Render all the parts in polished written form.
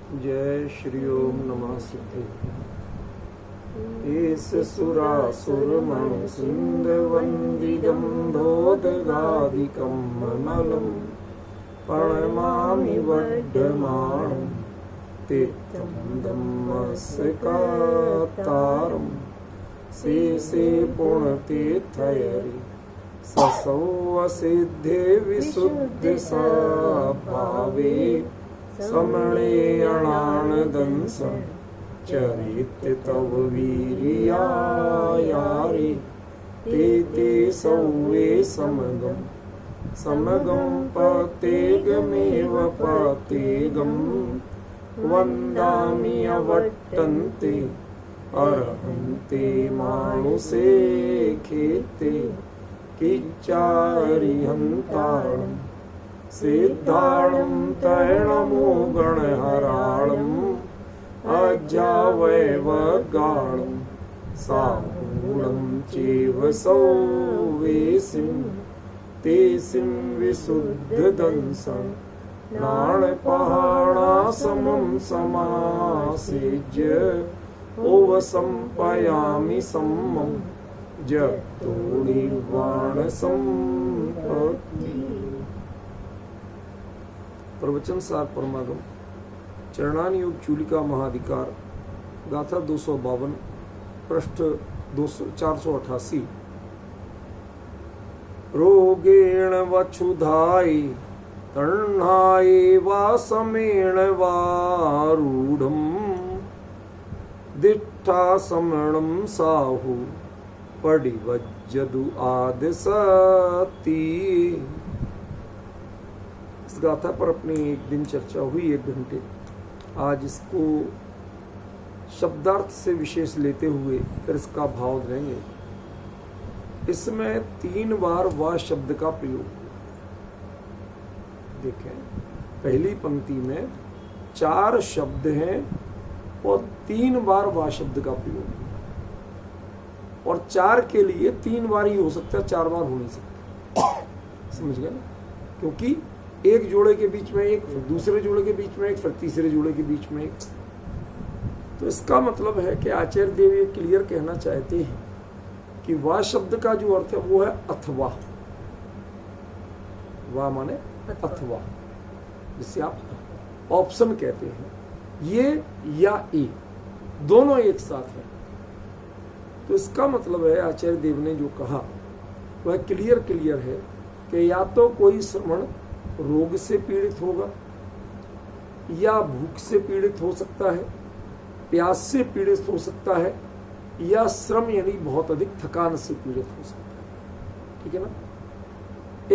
जय श्री ओम नमः सिद्धे। एस सुरासुर मणि सिंध वंदिदं धोदगादिकं ममलं प्रणमामि वर्धमानं तीर्थं धम्मस्कातारं शेषे पुण्यतीर्थयरि ससौ सिद्धे विशुद्ध भावे समणे अणानदंस चरित तव वीर्यायारे ते सौवे समगम पतेगमेव पतेगम वन्दामि अवट्टन्ते अर्हन्ते मानुषे खेते किच्चारिहन्तारम् सिद्धाणं तैणमो गणहराणम् अजावैवगाणं साहूणं चैव सौवेसिं तेसिं विशुद्धदंसं नाणपहाणासमं समासेज्य ओवसंपयामि सम्मं जगतोनिर्वाणसम्पत्ति। प्रवचन सार परमागम चरणान योग चूलिका महाधिकार गाथा 252 पृष्ठ 488। रोगेण वक्षुधाय तण्हाय वासमेण वारूढं दिट्ठा समणं साहु पडिवज्जदु आदिसती। इस गाथा पर अपनी एक दिन चर्चा हुई 1 घंटे। आज इसको शब्दार्थ से विशेष लेते हुए फिर इसका भाव देंगे। इसमें 3 बार वाह शब्द का प्रयोग हुआ। देखें, पहली पंक्ति में 4 शब्द हैं और 3 बार वाह शब्द का प्रयोग हुआ। और 4 के लिए 3 बार ही हो सकता है, 4 बार हो नहीं सकता। समझ गए ना? क्योंकि एक जोड़े के बीच में एक, फिर दूसरे जोड़े के बीच में एक, फिर तीसरे जोड़े के बीच में एक। तो इसका मतलब है कि आचार्य देव ये क्लियर कहना चाहते हैं कि वाह शब्द का जो अर्थ है वो है अथवा। वाह माने अथवा, जिसे आप ऑप्शन कहते हैं। ये या ए दोनों एक साथ है। तो इसका मतलब है आचार्य देव ने जो कहा वह क्लियर है कि या तो कोई श्रवण रोग से पीड़ित होगा, या भूख से पीड़ित हो सकता है, प्यास से पीड़ित हो सकता है, या श्रम यानी बहुत अधिक थकान से पीड़ित हो सकता है। ठीक है ना?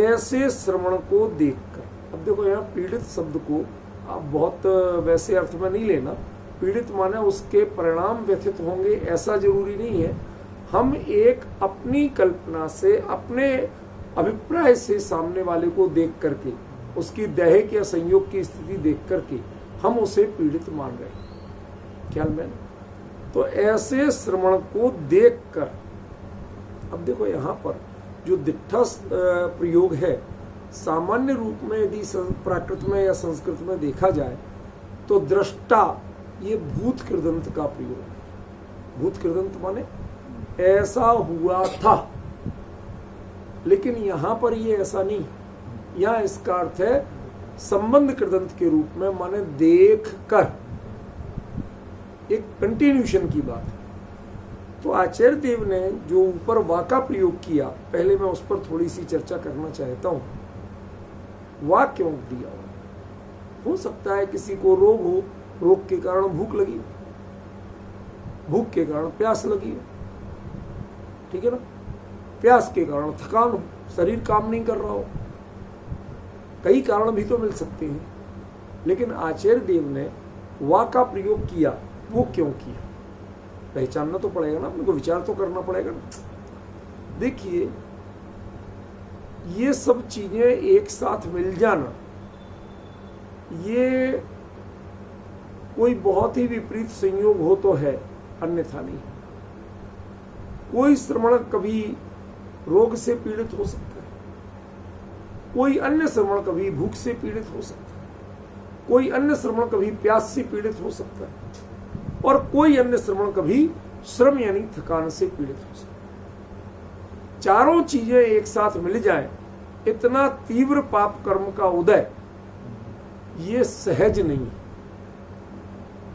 ऐसे श्रवण को देखकर, अब देखो यहाँ पीड़ित शब्द को आप बहुत वैसे अर्थ में नहीं लेना। पीड़ित माने उसके परिणाम व्यथित होंगे ऐसा जरूरी नहीं है। हम एक अपनी कल्पना से, अपने अभिप्राय से सामने वाले को देख करके, उसकी दैहिक या संयोग की स्थिति देख करके हम उसे पीड़ित मान रहे हैं। ख्याल में? तो ऐसे श्रवण को देखकर, अब देखो यहाँ पर जो दिट्ठा प्रयोग है, सामान्य रूप में यदि प्राकृत में या संस्कृत में देखा जाए तो दृष्टा ये भूत कृदंत का प्रयोग है। भूत कृदंत माने ऐसा हुआ था, लेकिन यहां पर ये ऐसा नहीं। यहां इसका अर्थ है संबंध कृदंत के रूप में, माने देख कर, एक कंटिन्यूशन की बात है। तो आचार्य देव ने जो ऊपर वाह का प्रयोग किया, पहले मैं उस पर थोड़ी सी चर्चा करना चाहता हूं। वाह क्यों दिया? हो सकता है किसी को रोग हो, रोग के कारण भूख लगी, भूख के कारण प्यास लगी, ठीक है ना? प्यास के कारण थकान हो, शरीर काम नहीं कर रहा हो, कई कारण भी तो मिल सकते हैं। लेकिन आचार्य देव ने वाह का प्रयोग किया, वो क्यों किया? पहचानना तो पड़ेगा ना, अपने को विचार तो करना पड़ेगा ना। देखिए, ये सब चीजें एक साथ मिल जाना, ये कोई बहुत ही विपरीत संयोग हो तो है, अन्यथा नहीं। कोई श्रवण कभी रोग से पीड़ित हो सकता है, कोई अन्य श्रवण कभी भूख से पीड़ित हो सकता है, कोई अन्य श्रवण कभी प्यास से पीड़ित हो सकता है और कोई अन्य श्रवण कभी श्रम यानी थकान से पीड़ित हो सकता है। चारों चीजें एक साथ मिल जाएं, इतना तीव्र पाप कर्म का उदय ये सहज नहीं है।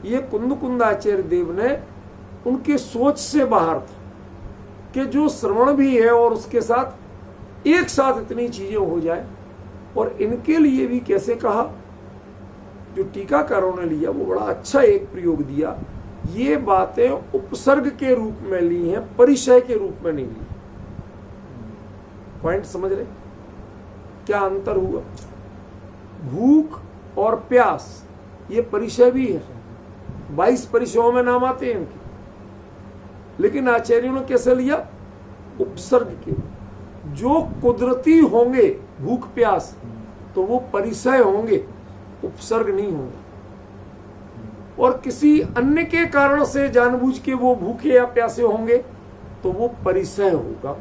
ये कुंदकुंदाचार्य देव ने उनके सोच से बाहर था कि जो श्रवण भी है और उसके साथ एक साथ इतनी चीजें हो जाए। और इनके लिए भी कैसे कहा, जो टीकाकारों ने लिया वो बड़ा अच्छा एक प्रयोग दिया, ये बातें उपसर्ग के रूप में ली हैं, परिचय के रूप में नहीं ली। पॉइंट समझ रहे क्या अंतर हुआ? भूख और प्यास ये परिचय भी है, 22 परिचयों में नाम आते हैं इनके, लेकिन आचार्यों ने कैसे लिया? उपसर्ग के। जो कुदरती होंगे भूख प्यास तो वो परिचय होंगे, उपसर्ग नहीं होंगे। और किसी अन्य के कारण से जानबूझ के वो भूखे या प्यासे होंगे तो वो परिचय होगा,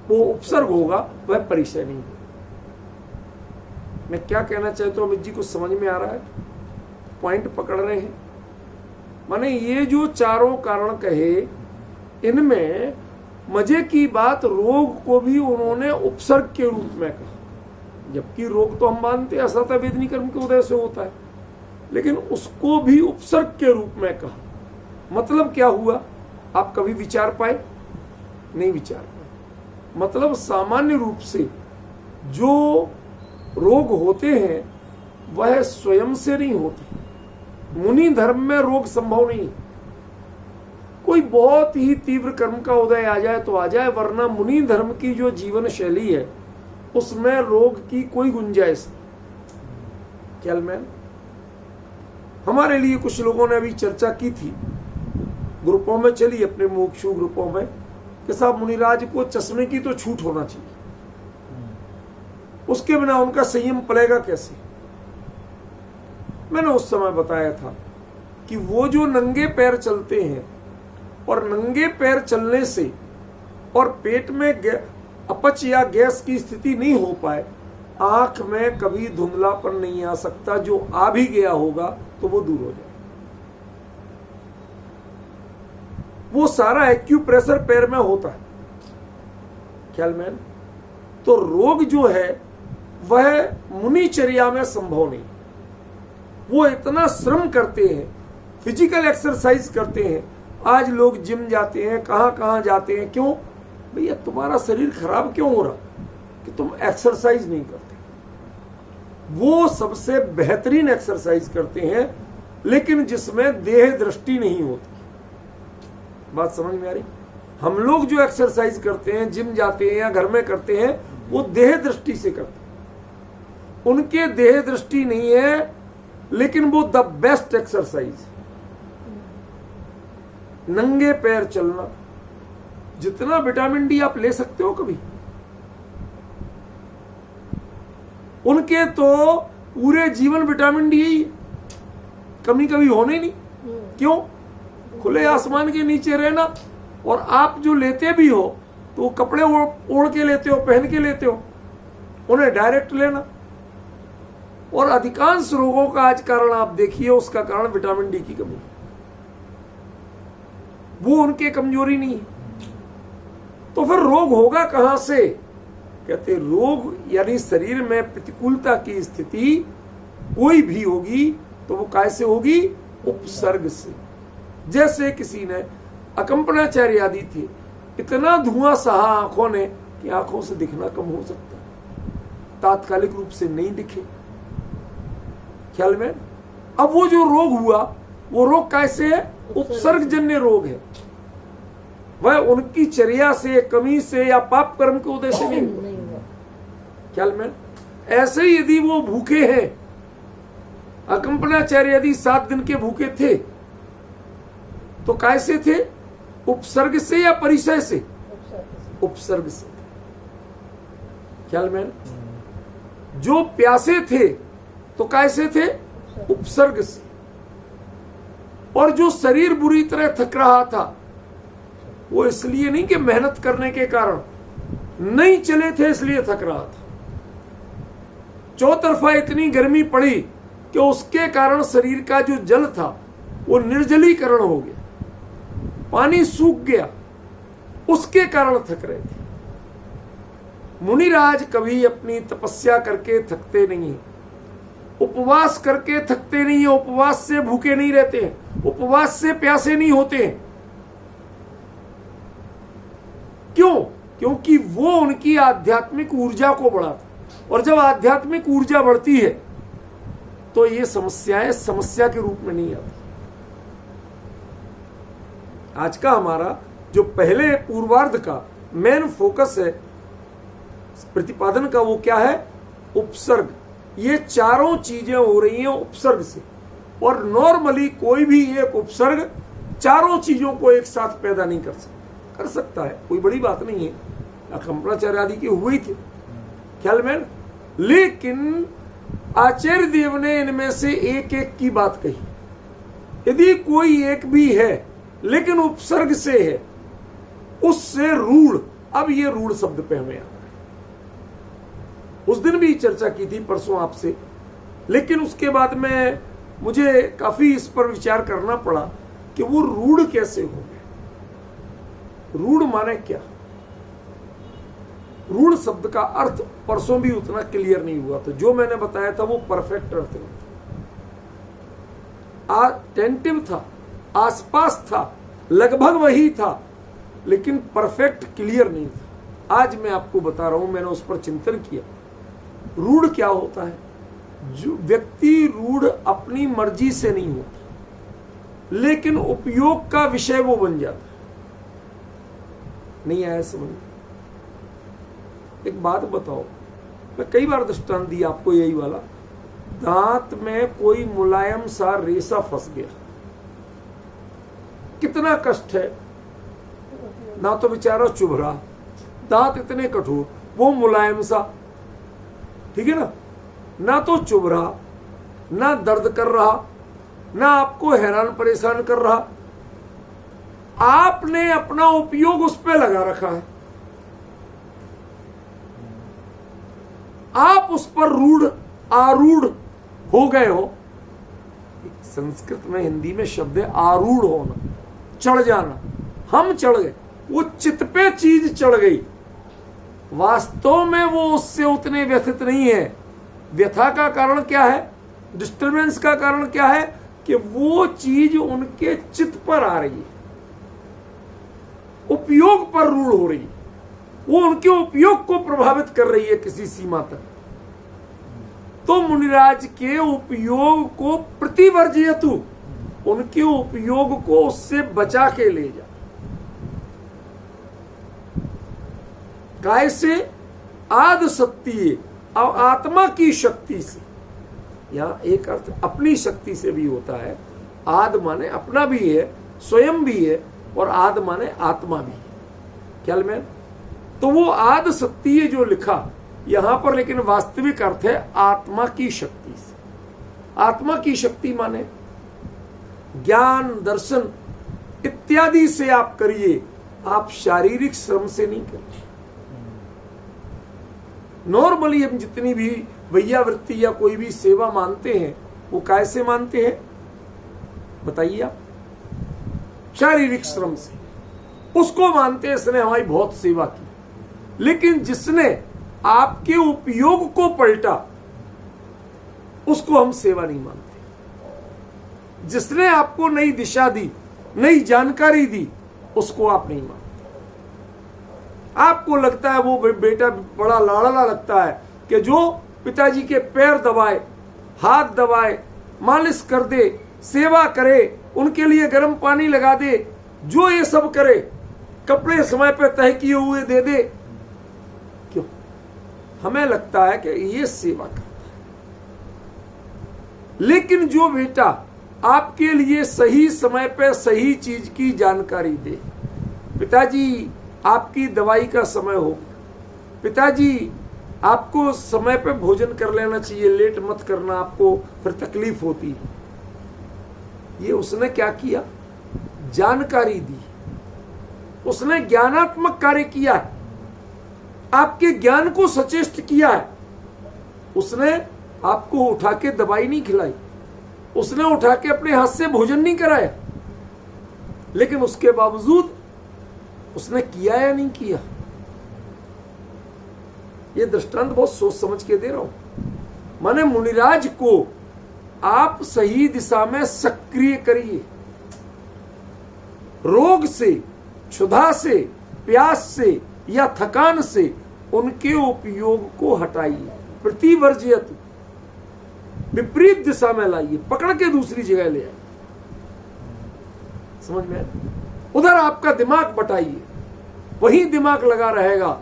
वो उपसर्ग होगा, वह परिचय नहीं होगा। मैं क्या कहना चाहता हूं अमित जी, को समझ में आ रहा है? पॉइंट पकड़ रहे हैं? माने ये जो चारों कारण कहे, इनमें मजे की बात रोग को भी उन्होंने उपसर्ग के रूप में कहा, जबकि रोग तो हम मानते हैं असता वेदनी कर्म के उदय से होता है, लेकिन उसको भी उपसर्ग के रूप में कहा। मतलब क्या हुआ? आप कभी विचार पाए? नहीं विचार पाए। मतलब सामान्य रूप से जो रोग होते हैं वह स्वयं से नहीं होते। मुनि धर्म में रोग संभव नहीं। कोई बहुत ही तीव्र कर्म का उदय आ जाए तो आ जाए, वरना मुनि धर्म की जो जीवन शैली है उसमें रोग की कोई गुंजाइश नहीं। क्या मैं हमारे लिए कुछ लोगों ने अभी चर्चा की थी, ग्रुपों में चली, अपने मोक्षु ग्रुपों में, कि साहब मुनिराज को चश्मे की तो छूट होना चाहिए, उसके बिना उनका संयम पलेगा कैसे? मैंने उस समय बताया था कि वो जो नंगे पैर चलते हैं और नंगे पैर चलने से और पेट में अपच या गैस की स्थिति नहीं हो पाए, आंख में कभी धुंधलापन नहीं आ सकता। जो आ भी गया होगा तो वो दूर हो जाए। वो सारा एक्यूप्रेशर पैर में होता है। ख्याल में? तो रोग जो है वह मुनिचर्या में संभव नहीं। वो इतना श्रम करते हैं, फिजिकल एक्सरसाइज करते हैं। आज लोग जिम जाते हैं, कहां कहां जाते हैं। क्यों भैया? तुम्हारा शरीर खराब क्यों हो रहा कि तुम एक्सरसाइज नहीं करते? वो सबसे बेहतरीन एक्सरसाइज करते हैं, लेकिन जिसमें देह दृष्टि नहीं होती। बात समझ में आ रही? हम लोग जो एक्सरसाइज करते हैं, जिम जाते हैं या घर में करते हैं, वो देह दृष्टि से करते हैं। उनके देह दृष्टि नहीं है, लेकिन वो द बेस्ट एक्सरसाइज। नंगे पैर चलना, जितना विटामिन डी आप ले सकते हो कभी, उनके तो पूरे जीवन विटामिन डी ही कमी कभी होने ही नहीं। क्यों? खुले आसमान के नीचे रहना, और आप जो लेते भी हो तो वो कपड़े ओढ़ के लेते हो, पहन के लेते हो, उन्हें डायरेक्ट लेना। और अधिकांश रोगों का आज कारण आप देखिए, उसका कारण विटामिन डी की कमी है। वो उनके कमजोरी नहीं है। तो फिर रोग होगा कहां से? कहते रोग यानी शरीर में प्रतिकूलता की स्थिति कोई भी होगी तो वो कैसे होगी? उपसर्ग से। जैसे किसी ने अकंपनाचार्य आदि थे, इतना धुआं सहा आंखों ने कि आंखों से दिखना कम हो सकता है, तात्कालिक रूप से नहीं दिखे। ख्याल में? अब वो जो रोग हुआ, वो रोग कैसे है? उपसर्गजन्य रोग है। वह उनकी चर्या से, कमी से या पाप कर्म के उदय से नहीं हुआ। ख्याल में? ऐसे ही यदि वो भूखे हैं, अकंपनाचार्य यदि 7 दिन के भूखे थे तो कैसे थे? उपसर्ग से या परिचय से? उपसर्ग से। ख्याल में? जो प्यासे थे तो कैसे थे? उपसर्ग से। और जो शरीर बुरी तरह थक रहा था, वो इसलिए नहीं कि मेहनत करने के कारण नहीं चले थे इसलिए थक रहा था। चौतरफा इतनी गर्मी पड़ी कि कि उसके कारण शरीर का जो जल था वो निर्जलीकरण हो गया, पानी सूख गया, उसके कारण थक रहे थे। मुनिराज कभी अपनी तपस्या करके थकते नहीं हैं, उपवास करके थकते नहीं है, उपवास से भूखे नहीं रहते हैं, उपवास से प्यासे नहीं होते हैं। क्यों? क्योंकि वो उनकी आध्यात्मिक ऊर्जा को बढ़ाता, और जब आध्यात्मिक ऊर्जा बढ़ती है तो ये समस्याएं समस्या के रूप में नहीं आती। आज का हमारा जो पहले पूर्वार्ध का मेन फोकस है प्रतिपादन का, वो क्या है? उपसर्ग। ये चारों चीजें हो रही हैं उपसर्ग से, और नॉर्मली कोई भी एक उपसर्ग चारों चीजों को एक साथ पैदा नहीं कर सकता है, कोई बड़ी बात नहीं है। कंपनाचार्य आदि के हुए ही थे ख्याल में, लेकिन आचार्य देव ने इनमें से एक एक की बात कही। यदि कोई एक भी है लेकिन उपसर्ग से है, उससे रूढ़, अब ये रूढ़ शब्द पे हमें आता है। उस दिन भी चर्चा की थी परसों आपसे, लेकिन उसके बाद में मुझे काफी इस पर विचार करना पड़ा कि वो रूढ़ कैसे हो गए। रूढ़ माने क्या? रूढ़ शब्द का अर्थ परसों भी उतना क्लियर नहीं हुआ, तो जो मैंने बताया था वो परफेक्ट अर्थ में था, अटेंटिव था, आसपास था, लगभग वही था, लेकिन परफेक्ट क्लियर नहीं था। आज मैं आपको बता रहा हूं, मैंने उस पर चिंतन किया। रूढ़ क्या होता है? जो व्यक्ति रूढ़ अपनी मर्जी से नहीं होता, लेकिन उपयोग का विषय वो बन जाता है। नहीं आया समझ? एक बात बताओ, मैं कई बार दृष्टांत दिया आपको यही वाला। दांत में कोई मुलायम सा रेशा फंस गया, कितना कष्ट है ना, तो बेचारा चुभ रहा, दांत इतने कठोर, वो मुलायम सा, ठीक है ना तो चुभ रहा, ना दर्द कर रहा, ना आपको हैरान परेशान कर रहा, आपने अपना उपयोग उस पर लगा रखा है, आप उस पर रूढ़ आरूढ़ हो गए हो। संस्कृत में हिंदी में शब्द है आरूढ़ होना, चढ़ जाना। हम चढ़ गए, वो चित्त पे चीज चढ़ गई, वास्तव में वो उससे उतने व्यथित नहीं है। व्यथा का कारण क्या है? डिस्टर्बेंस का कारण क्या है? कि वो चीज उनके चित्त पर आ रही है, उपयोग पर रूढ़ हो रही है, वो उनके उपयोग को प्रभावित कर रही है किसी सीमा तक। तो मुनिराज के उपयोग को प्रतिवर्जयतु, उनके उपयोग को उससे बचा के ले जा। काय से? आद शक्ति, आत्मा की शक्ति से। यहां एक अर्थ अपनी शक्ति से भी होता है। आद माने अपना भी है, स्वयं भी है, और आद माने आत्मा भी है। ख्याल में? तो वो आद शक्ति जो लिखा यहां पर, लेकिन वास्तविक अर्थ है आत्मा की शक्ति से। आत्मा की शक्ति माने ज्ञान, दर्शन इत्यादि से आप करिए, आप शारीरिक श्रम से नहीं करिए। नॉर्मली हम जितनी भी वैयावृत्ति या कोई भी सेवा मानते हैं, वो कैसे मानते हैं बताइए आप? शारीरिक श्रम से उसको मानते हैं, इसने हमारी बहुत सेवा की। लेकिन जिसने आपके उपयोग को पलटा, उसको हम सेवा नहीं मानते। जिसने आपको नई दिशा दी, नई जानकारी दी, उसको आप नहीं मानते। आपको लगता है वो बेटा बड़ा लाड़ला लगता है कि जो पिताजी के पैर दबाए, हाथ दबाए, मालिश कर दे, सेवा करे, उनके लिए गर्म पानी लगा दे, जो ये सब करे, कपड़े समय पे तय किए हुए दे दे। क्यों? हमें लगता है कि ये सेवा करता है। लेकिन जो बेटा आपके लिए सही समय पे सही चीज की जानकारी दे, पिताजी आपकी दवाई का समय हो, पिताजी आपको समय पे भोजन कर लेना चाहिए, लेट मत करना, आपको फिर तकलीफ होती है। ये उसने क्या किया? जानकारी दी, उसने ज्ञानात्मक कार्य किया है, आपके ज्ञान को सचेष्ट किया है। उसने आपको उठा के दवाई नहीं खिलाई, उसने उठा के अपने हाथ से भोजन नहीं कराया, लेकिन उसके बावजूद उसने किया या नहीं किया। ये दृष्टांत बहुत सोच समझ के दे रहा हूं। माने मुनिराज को आप सही दिशा में सक्रिय करिए, रोग से, क्षुधा से, प्यास से या थकान से उनके उपयोग को हटाइए, प्रतिवर्जयतु, विपरीत दिशा में लाइए, पकड़ के दूसरी जगह ले आइए। समझ में? उधर आपका दिमाग बटाइए, वही दिमाग लगा रहेगा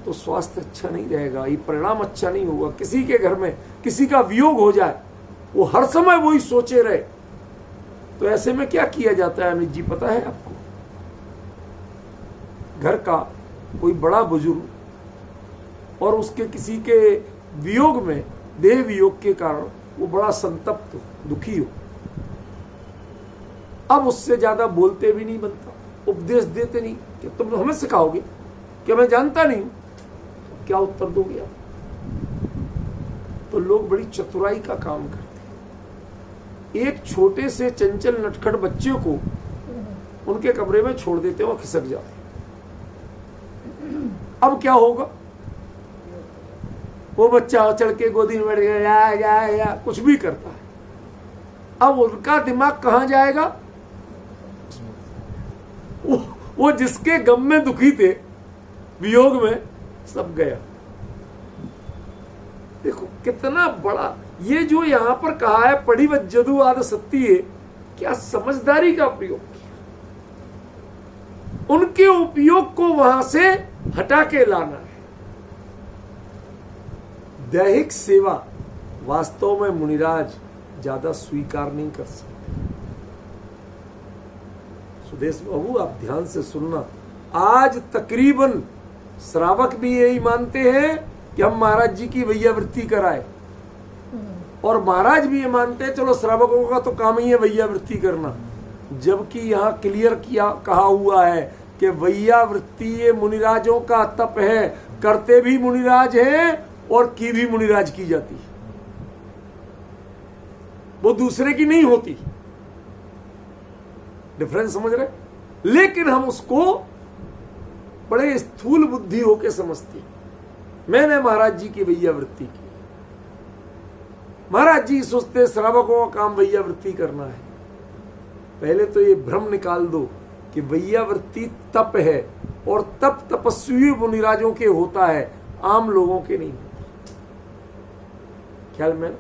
तो स्वास्थ्य अच्छा नहीं रहेगा, ये परिणाम अच्छा नहीं होगा। किसी के घर में किसी का वियोग हो जाए, वो हर समय वही सोचे रहे, तो ऐसे में क्या किया जाता है अमित जी पता है आपको? घर का कोई बड़ा बुजुर्ग और उसके किसी के वियोग में, देह वियोग के कारण वो बड़ा संतप्त हो, दुखी हो, अब उससे ज्यादा बोलते भी नहीं बनता, उपदेश देते नहीं कि तुम हमें सिखाओगे कि मैं जानता नहीं हूं, क्या उत्तर दोगे आप? तो लोग बड़ी चतुराई का काम करते हैं। एक छोटे से चंचल नटखट बच्चे को उनके कमरे में छोड़ देते हैं और खिसक जाते हैं। अब क्या होगा? वो बच्चा चढ़ के गोदी में बैठ गया या कुछ भी करता है। अब उनका दिमाग कहां जाएगा? वो जिसके गम में दुखी थे, वियोग में, सब गया। देखो कितना बड़ा ये जो यहां पर कहा है, पढ़िवज्जदु आद सत्य, क्या समझदारी का प्रयोग किया, उनके उपयोग को वहां से हटा के लाना है। दैहिक सेवा वास्तव में मुनिराज ज्यादा स्वीकार नहीं कर सकते। सुदेश बाबू आप ध्यान से सुनना, आज तकरीबन श्रावक भी यही मानते हैं कि हम महाराज जी की वैयावृत्ति कराए, और महाराज भी ये मानते हैं चलो श्रावकों का तो काम ही है वैयावृत्ति करना, जबकि यहाँ क्लियर किया कहा हुआ है कि वैयावृत्ति ये मुनिराजों का तप है, करते भी मुनिराज हैं और की भी मुनिराज की जाती है, वो दूसरे की नहीं होती। डिफरेंस समझ रहे? लेकिन हम उसको बड़े स्थूल बुद्धि होके समझते हैं। मैंने महाराज जी की वैयावृत्ति की, महाराज जी सोचते श्रावकों का काम वैयावृत्ति करना है। पहले तो ये भ्रम निकाल दो कि वैयावृत्ति तप है, और तप तपस्वी मुनिराजों के होता है, आम लोगों के नहीं होता। ख्याल में?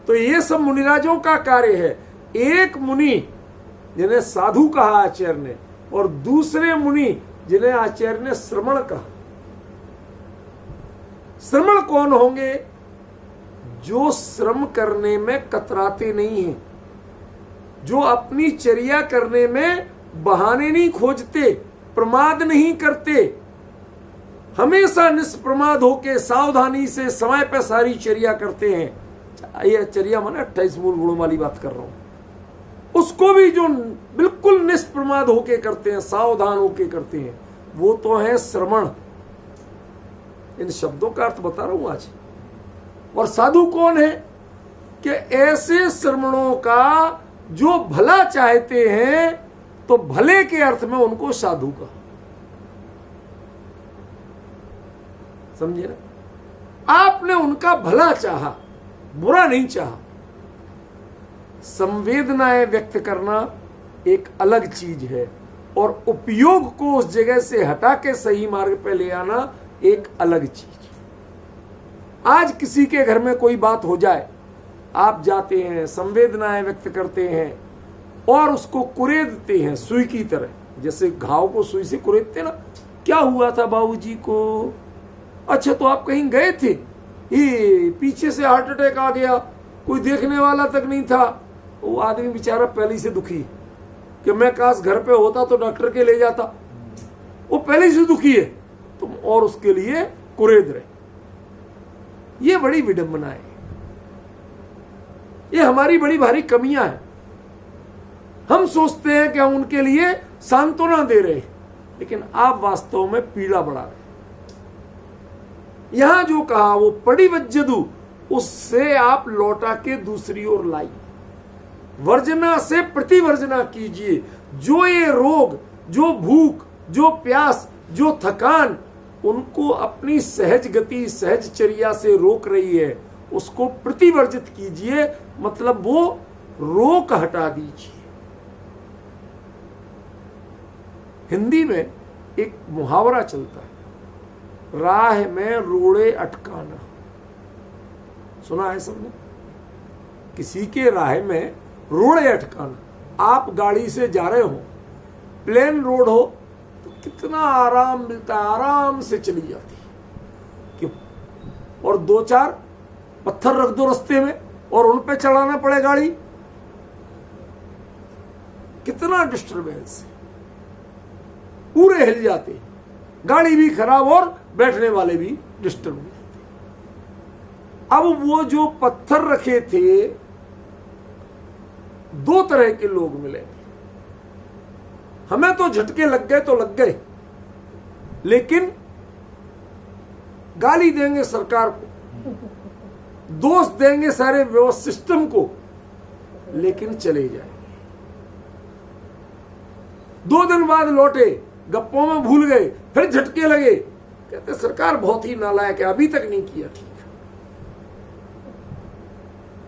तो ये सब मुनिराजों का कार्य है। एक मुनि जिन्हें साधु कहा आचार्य ने, और दूसरे मुनि जिन्हें आचार्य ने श्रमण कहा। श्रमण कौन होंगे? जो श्रम करने में कतराते नहीं हैं, जो अपनी चर्या करने में बहाने नहीं खोजते, प्रमाद नहीं करते, हमेशा निष्प्रमाद होके सावधानी से समय पर सारी चर्या करते हैं। ये चर्या माने 28 मूल गुणों वाली बात कर रहा हूं। उसको भी जो बिल्कुल निष्प्रमाद होके करते हैं, सावधान होके करते हैं, वो तो है श्रमण। इन शब्दों का अर्थ बता रहा हूं आज। और साधु कौन है? कि ऐसे श्रमणों का जो भला चाहते हैं, तो भले के अर्थ में उनको साधु का समझे ना? आपने उनका भला चाहा, बुरा नहीं चाहा। संवेदनाएं व्यक्त करना एक अलग चीज है, और उपयोग को उस जगह से हटा के सही मार्ग पे ले आना एक अलग चीज। आज किसी के घर में कोई बात हो जाए, आप जाते हैं, संवेदनाएं व्यक्त करते हैं और उसको कुरेदते हैं सुई की तरह, जैसे घाव को सुई से कुरेदते ना। क्या हुआ था बाबूजी को? अच्छा तो आप कहीं गए थे, ये पीछे से हार्ट अटैक आ गया, कोई देखने वाला तक नहीं था। वो आदमी बेचारा पहले से दुखी कि मैं काश घर पे होता तो डॉक्टर के ले जाता। वो पहले से दुखी है, तुम और उसके लिए कुरेद रहे। ये बड़ी विडंबना है, ये हमारी बड़ी भारी कमियां हैं। हम सोचते हैं कि हम उनके लिए सांत्वना दे रहे हैं, लेकिन आप वास्तव में पीड़ा बढ़ा रहे हैं। यहां जो कहा वो पढ़िवज्जदु, उससे आप लौटा के दूसरी ओर लाई। वर्जना से प्रतिवर्जना कीजिए। जो ये रोग, जो भूख, जो प्यास, जो थकान उनको अपनी सहज गति, सहज चर्या से रोक रही है, उसको प्रतिवर्जित कीजिए, मतलब वो रोक हटा दीजिए। हिंदी में एक मुहावरा चलता है, राह में रोड़े अटकाना। सुना है सबने? किसी के राह में रोड़े अटकाना। आप गाड़ी से जा रहे हो, प्लेन रोड हो तो कितना आराम मिलता है, आराम से चली जाती है। क्यों? और 2-4 पत्थर रख दो रास्ते में और उन पे चढ़ाना पड़े गाड़ी, कितना डिस्टरबेंस है, पूरे हिल जाते, गाड़ी भी खराब और बैठने वाले भी डिस्टर्ब हो जाते। अब वो जो पत्थर रखे थे, 2 तरह के लोग मिले। हमें तो झटके लग गए तो लग गए, लेकिन गाली देंगे सरकार को, दोष देंगे सारे व्यवस्था सिस्टम को, लेकिन चले जाएंगे। 2 दिन बाद लौटे, गप्पों में भूल गए, फिर झटके लगे, कहते सरकार बहुत ही नालायक है, अभी तक नहीं किया ठीक।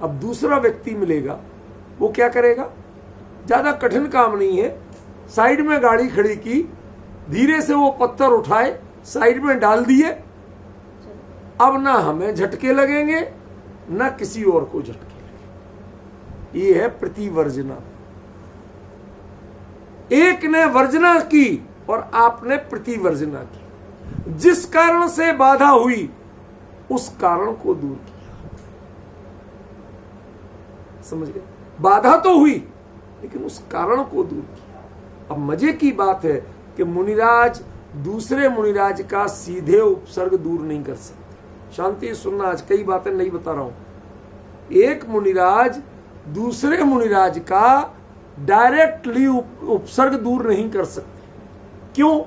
अब दूसरा व्यक्ति मिलेगा, वो क्या करेगा? ज्यादा कठिन काम नहीं है, साइड में गाड़ी खड़ी की, धीरे से वो पत्थर उठाए, साइड में डाल दिए। अब ना हमें झटके लगेंगे, ना किसी और को झटके लगेंगे। ये है प्रतिवर्जना। एक ने वर्जना की और आपने प्रतिवर्जना की। जिस कारण से बाधा हुई, उस कारण को दूर किया। समझ गए? बाधा तो हुई, लेकिन उस कारण को दूर किया। अब मजे की बात है कि मुनिराज दूसरे मुनिराज का सीधे उपसर्ग दूर नहीं कर सकते। शांति सुनना, आज कई बातें नहीं बता रहा हूं। एक मुनिराज दूसरे मुनिराज का डायरेक्टली उपसर्ग दूर नहीं कर सकते। क्यों?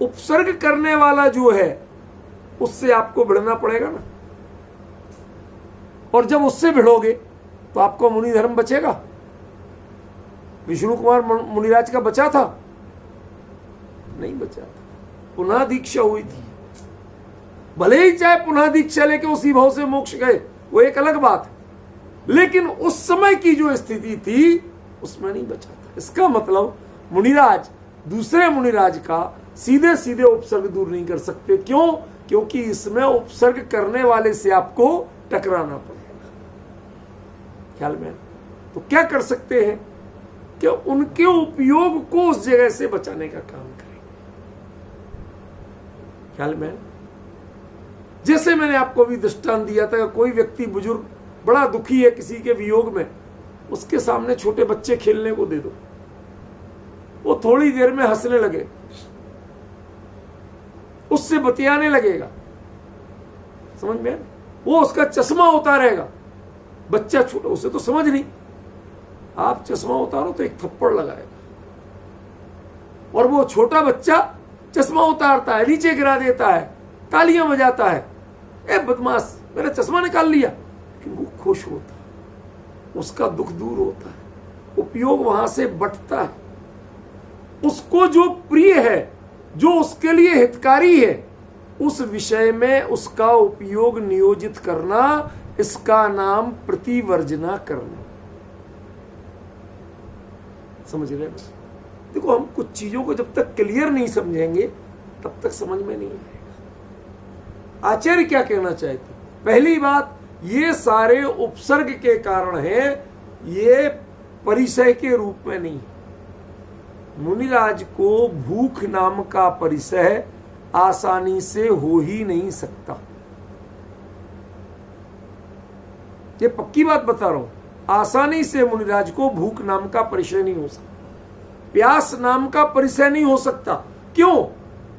उपसर्ग करने वाला जो है उससे आपको भिड़ना पड़ेगा ना, और जब उससे भिड़ोगे तो आपको मुनि धर्म बचेगा। विष्णु कुमार मुनिराज का बचा था? नहीं बचा था, पुनः दीक्षा हुई थी। भले ही चाहे पुनः दीक्षा लेके उसी भाव से मोक्ष गए, वो एक अलग बात है, लेकिन उस समय की जो स्थिति थी उसमें नहीं बचा था। इसका मतलब मुनिराज दूसरे मुनिराज का सीधे सीधे उपसर्ग दूर नहीं कर सकते। क्यों? क्योंकि इसमें उपसर्ग करने वाले से आपको टकराना पड़ेगा। ख्याल में? तो क्या कर सकते हैं कि उनके उपयोग को उस जगह से बचाने का काम करें। ख्याल में? जैसे मैंने आपको भी दृष्टांत दिया था, कोई व्यक्ति बुजुर्ग बड़ा दुखी है किसी के वियोग में, उसके सामने छोटे बच्चे खेलने को दे दो, वो थोड़ी देर में हंसने लगे, उससे बतियाने लगेगा। समझ में? वो उसका चश्मा उतारेगा। बच्चा छोटा, उसे तो समझ नहीं, आप चश्मा उतारो तो एक थप्पड़ लगाएगा, और वो छोटा बच्चा चश्मा उतारता है, नीचे गिरा देता है, तालियां बजाता है, ए बदमाश मेरा चश्मा निकाल लिया। लेकिन वो खुश होता है, उसका दुख दूर होता है, उपयोग वहां से बंटता है। उसको जो प्रिय है, जो उसके लिए हितकारी है, उस विषय में उसका उपयोग नियोजित करना, इसका नाम प्रतिवर्जना करना। समझ रहे? देखो, हम कुछ चीजों को जब तक क्लियर नहीं समझेंगे तब तक समझ में नहीं आएगा। आचार्य क्या कहना चाहते? पहली बात, ये सारे उपसर्ग के कारण है, ये परिचय के रूप में नहीं। मुनिराज को भूख नाम का परिचय आसानी से हो ही नहीं सकता। ये पक्की बात बता रहा हूं, आसानी से मुनिराज को भूख नाम का परिचय नहीं हो सकता, प्यास नाम का परिचय नहीं हो सकता। क्यों?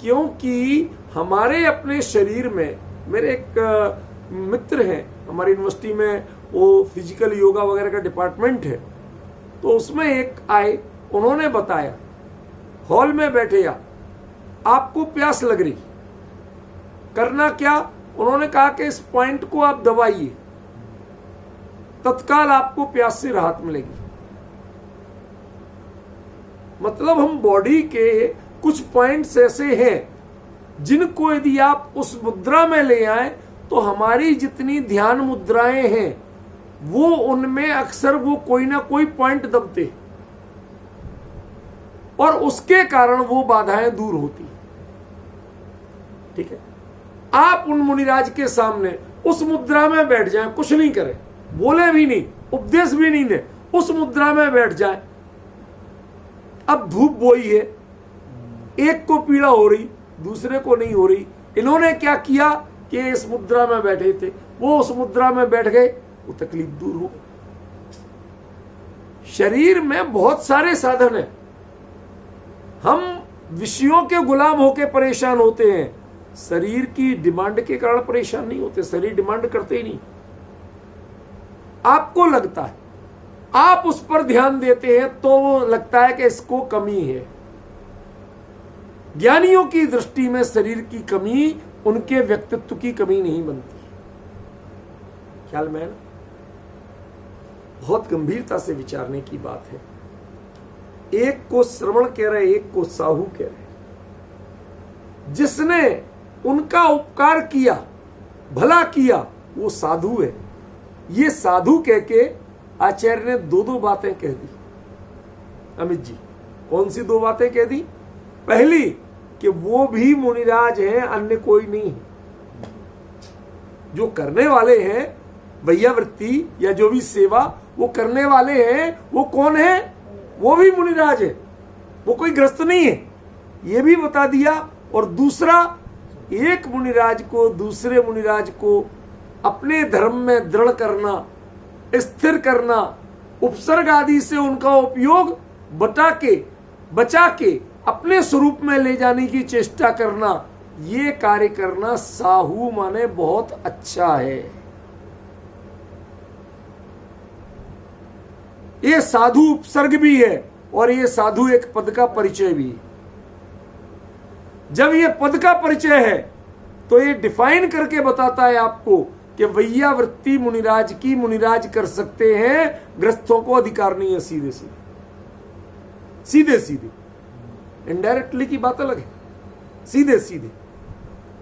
क्योंकि हमारे अपने शरीर में, मेरे एक मित्र हैं हमारी यूनिवर्सिटी में, वो फिजिकल योगा वगैरह का डिपार्टमेंट है, तो उसमें एक आए, उन्होंने बताया, हॉल में बैठे आपको प्यास लग रही, करना क्या? उन्होंने कहा कि इस पॉइंट को आप दबाइए, तत्काल आपको प्यास से राहत मिलेगी। मतलब हम बॉडी के कुछ पॉइंट्स ऐसे हैं जिनको यदि आप उस मुद्रा में ले आए तो हमारी जितनी ध्यान मुद्राएं हैं वो उनमें अक्सर वो कोई ना कोई पॉइंट दबते और उसके कारण वो बाधाएं दूर होती। ठीक है, आप उन मुनिराज के सामने उस मुद्रा में बैठ जाएं, कुछ नहीं करें, बोले भी नहीं, उपदेश भी नहीं दे, उस मुद्रा में बैठ जाएं। अब धूप बोई है, एक को पीड़ा हो रही, दूसरे को नहीं हो रही। इन्होंने क्या किया कि इस मुद्रा में बैठे थे, वो उस मुद्रा में बैठ गए, वो तकलीफ दूर हो गई। शरीर में बहुत सारे साधन हैं, हम विषयों के गुलाम होकर परेशान होते हैं, शरीर की डिमांड के कारण परेशान नहीं होते। शरीर डिमांड करते ही नहीं, आपको लगता है, आप उस पर ध्यान देते हैं तो वो लगता है कि इसको कमी है। ज्ञानियों की दृष्टि में शरीर की कमी उनके व्यक्तित्व की कमी नहीं बनती। ख्याल में ना, बहुत गंभीरता से विचारने की बात है। एक को श्रवण कह रहे, एक को साहू कह रहे। जिसने उनका उपकार किया, भला किया, वो साधु है। ये साधु कह के आचार्य ने दो दो बातें कह दी। अमित जी, कौन सी दो बातें कह दी? पहली कि वो भी मुनिराज हैं, अन्य कोई नहीं है। जो करने वाले हैं वैयावृत्ति या जो भी सेवा वो करने वाले हैं, वो कौन है? वो भी मुनिराज है, वो कोई ग्रस्त नहीं है, ये भी बता दिया। और दूसरा, एक मुनिराज को दूसरे मुनिराज को अपने धर्म में दृढ़ करना, स्थिर करना, उपसर्ग आदि से उनका उपयोग बचा के अपने स्वरूप में ले जाने की चेष्टा करना, ये कार्य करना साहू माने बहुत अच्छा है। ये साधु उपसर्ग भी है और ये साधु एक पद का परिचय भी है। जब ये पद का परिचय है तो ये डिफाइन करके बताता है आपको कि वैयावृत्ति मुनिराज की मुनिराज कर सकते हैं, ग्रस्तों को अधिकार नहीं है। सीधे सीधे इनडायरेक्टली की बात अलग है, सीधे सीधे।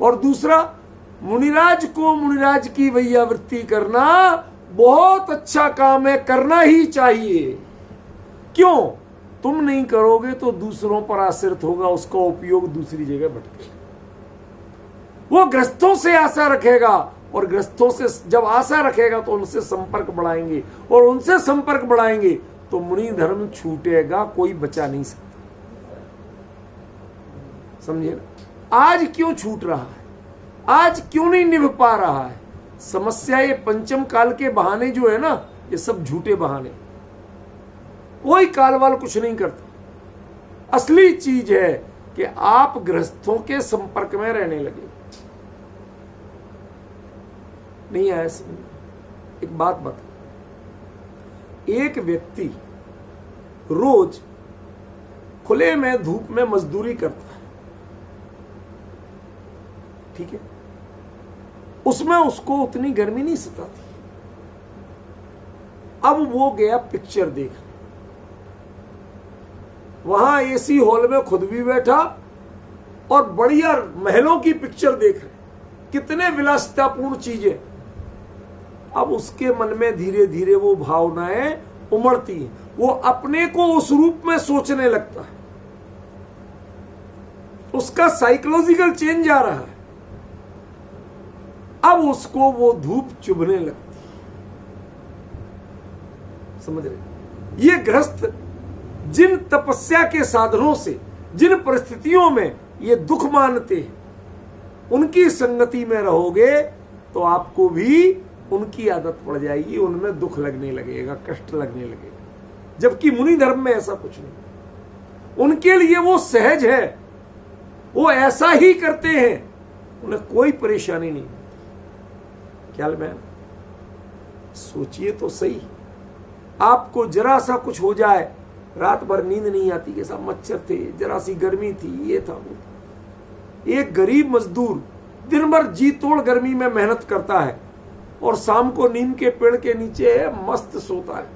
और दूसरा, मुनिराज को मुनिराज की वैयावृत्ति करना बहुत अच्छा काम है, करना ही चाहिए। क्यों? तुम नहीं करोगे तो दूसरों पर आश्रित होगा, उसका उपयोग दूसरी जगह भटकेगा। वो ग्रस्तों से आशा रखेगा और ग्रस्तों से जब आशा रखेगा तो उनसे संपर्क बढ़ाएंगे, और उनसे संपर्क बढ़ाएंगे तो मुनि धर्म छूटेगा, कोई बचा नहीं सकता। समझे ना? आज क्यों छूट रहा है, आज क्यों नहीं निभ पा रहा है? समस्या ये पंचम काल के बहाने जो है ना, ये सब झूठे बहाने, कोई काल वाल कुछ नहीं करता। असली चीज है कि आप गृहस्थों के संपर्क में रहने लगे। नहीं आया समझ? एक बात बता, एक व्यक्ति रोज खुले में धूप में मजदूरी करता है, ठीक है, उसमें उसको उतनी गर्मी नहीं सताती। अब वो गया पिक्चर देखने, वहां एसी हॉल में खुद भी बैठा और बढ़िया महलों की पिक्चर देख रहे, कितने विलासितापूर्ण चीजें। अब उसके मन में धीरे धीरे वो भावनाएं उमड़ती हैं, वो अपने को उस रूप में सोचने लगता है, उसका साइकोलॉजिकल चेंज आ रहा है। अब उसको वो धूप चुभने लगती है। समझ रहे? ये गृहस्थ जिन तपस्या के साधनों से, जिन परिस्थितियों में ये दुख मानते हैं, उनकी संगति में रहोगे तो आपको भी उनकी आदत पड़ जाएगी, उनमें दुख लगने लगेगा, कष्ट लगने लगेगा। जबकि मुनि धर्म में ऐसा कुछ नहीं, उनके लिए वो सहज है, वो ऐसा ही करते हैं, उन्हें कोई परेशानी नहीं। ख्याल में? सोचिए तो सही, आपको जरा सा कुछ हो जाए, रात भर नींद नहीं आती, के सब मच्छर थे, जरा सी गर्मी थी, ये था वो था। एक गरीब मजदूर दिन भर जी तोड़ गर्मी में मेहनत करता है और शाम को नीम के पेड़ के नीचे मस्त सोता है,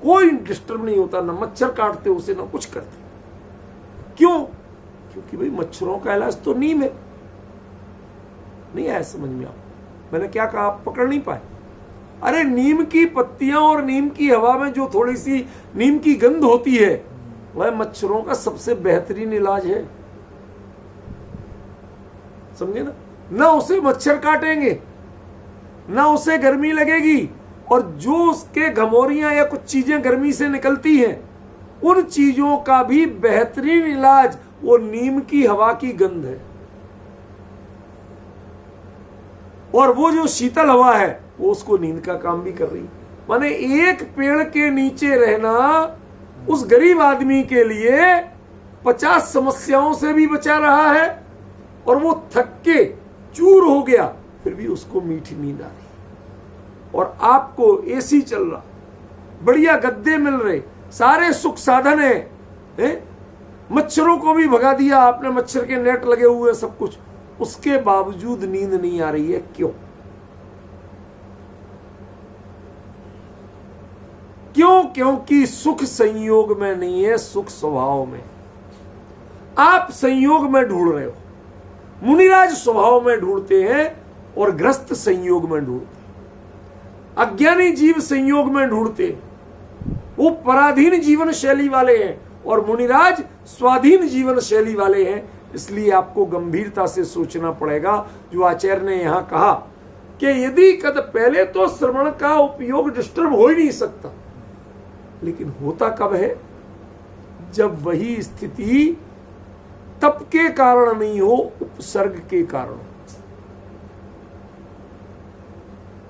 कोई डिस्टर्ब नहीं होता, ना मच्छर काटते उसे, ना कुछ करते। क्यों? क्योंकि भाई मच्छरों का इलाज तो नीम है। नहीं आया समझ में? आप मैंने क्या कहा, आप पकड़ नहीं पाए? अरे नीम की पत्तियां और नीम की हवा में जो थोड़ी सी नीम की गंध होती है, वह मच्छरों का सबसे बेहतरीन इलाज है। समझे ना? ना उसे मच्छर काटेंगे, ना उसे गर्मी लगेगी, और जो उसके घमौरियां या कुछ चीजें गर्मी से निकलती हैं, उन चीजों का भी बेहतरीन इलाज वो नीम की हवा की गंध है। और वो जो शीतल हवा है वो उसको नींद का काम भी कर रही है। माने एक पेड़ के नीचे रहना उस गरीब आदमी के लिए 50 समस्याओं से भी बचा रहा है, और वो थक के चूर हो गया फिर भी उसको मीठी नींद आ रही। और आपको एसी चल रहा, बढ़िया गद्दे मिल रहे, सारे सुख साधन है, मच्छरों को भी भगा दिया आपने, मच्छर के नेट लगे हुए सब कुछ, उसके बावजूद नींद नहीं आ रही है। क्यों? क्यों? क्योंकि सुख संयोग में नहीं है, सुख स्वभाव में। आप संयोग में ढूंढ रहे हो, मुनिराज स्वभाव में ढूंढते हैं और ग्रस्त संयोग में ढूंढते हैं। अज्ञानी जीव संयोग में ढूंढते हैं, वो पराधीन जीवन शैली वाले हैं, और मुनिराज स्वाधीन जीवन शैली वाले हैं। इसलिए आपको गंभीरता से सोचना पड़ेगा जो आचार्य ने यहां कहा कि यदि कद पहले तो श्रवण का उपयोग डिस्टर्ब हो ही नहीं सकता, लेकिन होता कब है? जब वही स्थिति तप के कारण नहीं हो, उपसर्ग के कारण।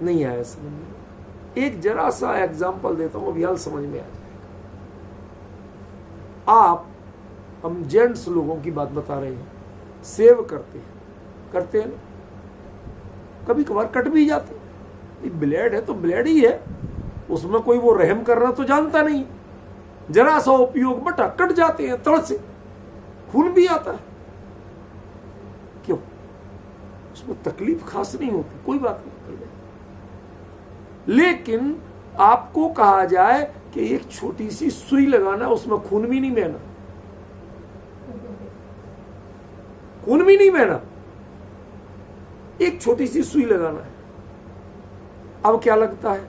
नहीं आया समझ में? एक जरा सा एग्जाम्पल देता हूं, अभी हाल समझ में आ जाएगा। हम जेंट्स लोगों की बात बता रहे हैं, सेव करते हैं ना, कभी कभार कट भी जाते। ब्लेड है तो ब्लेड ही है, उसमें कोई वो रहम करना तो जानता नहीं, जरा सा उपयोग बटा कट जाते हैं, तड़ से खून भी आता है। क्यों? उसमें तकलीफ खास नहीं होती, कोई बात नहीं। लेकिन आपको कहा जाए कि एक छोटी सी सुई लगाना, उसमें खून भी नहीं बहना, खून भी नहीं बहना, एक छोटी सी सुई लगाना है। अब क्या लगता है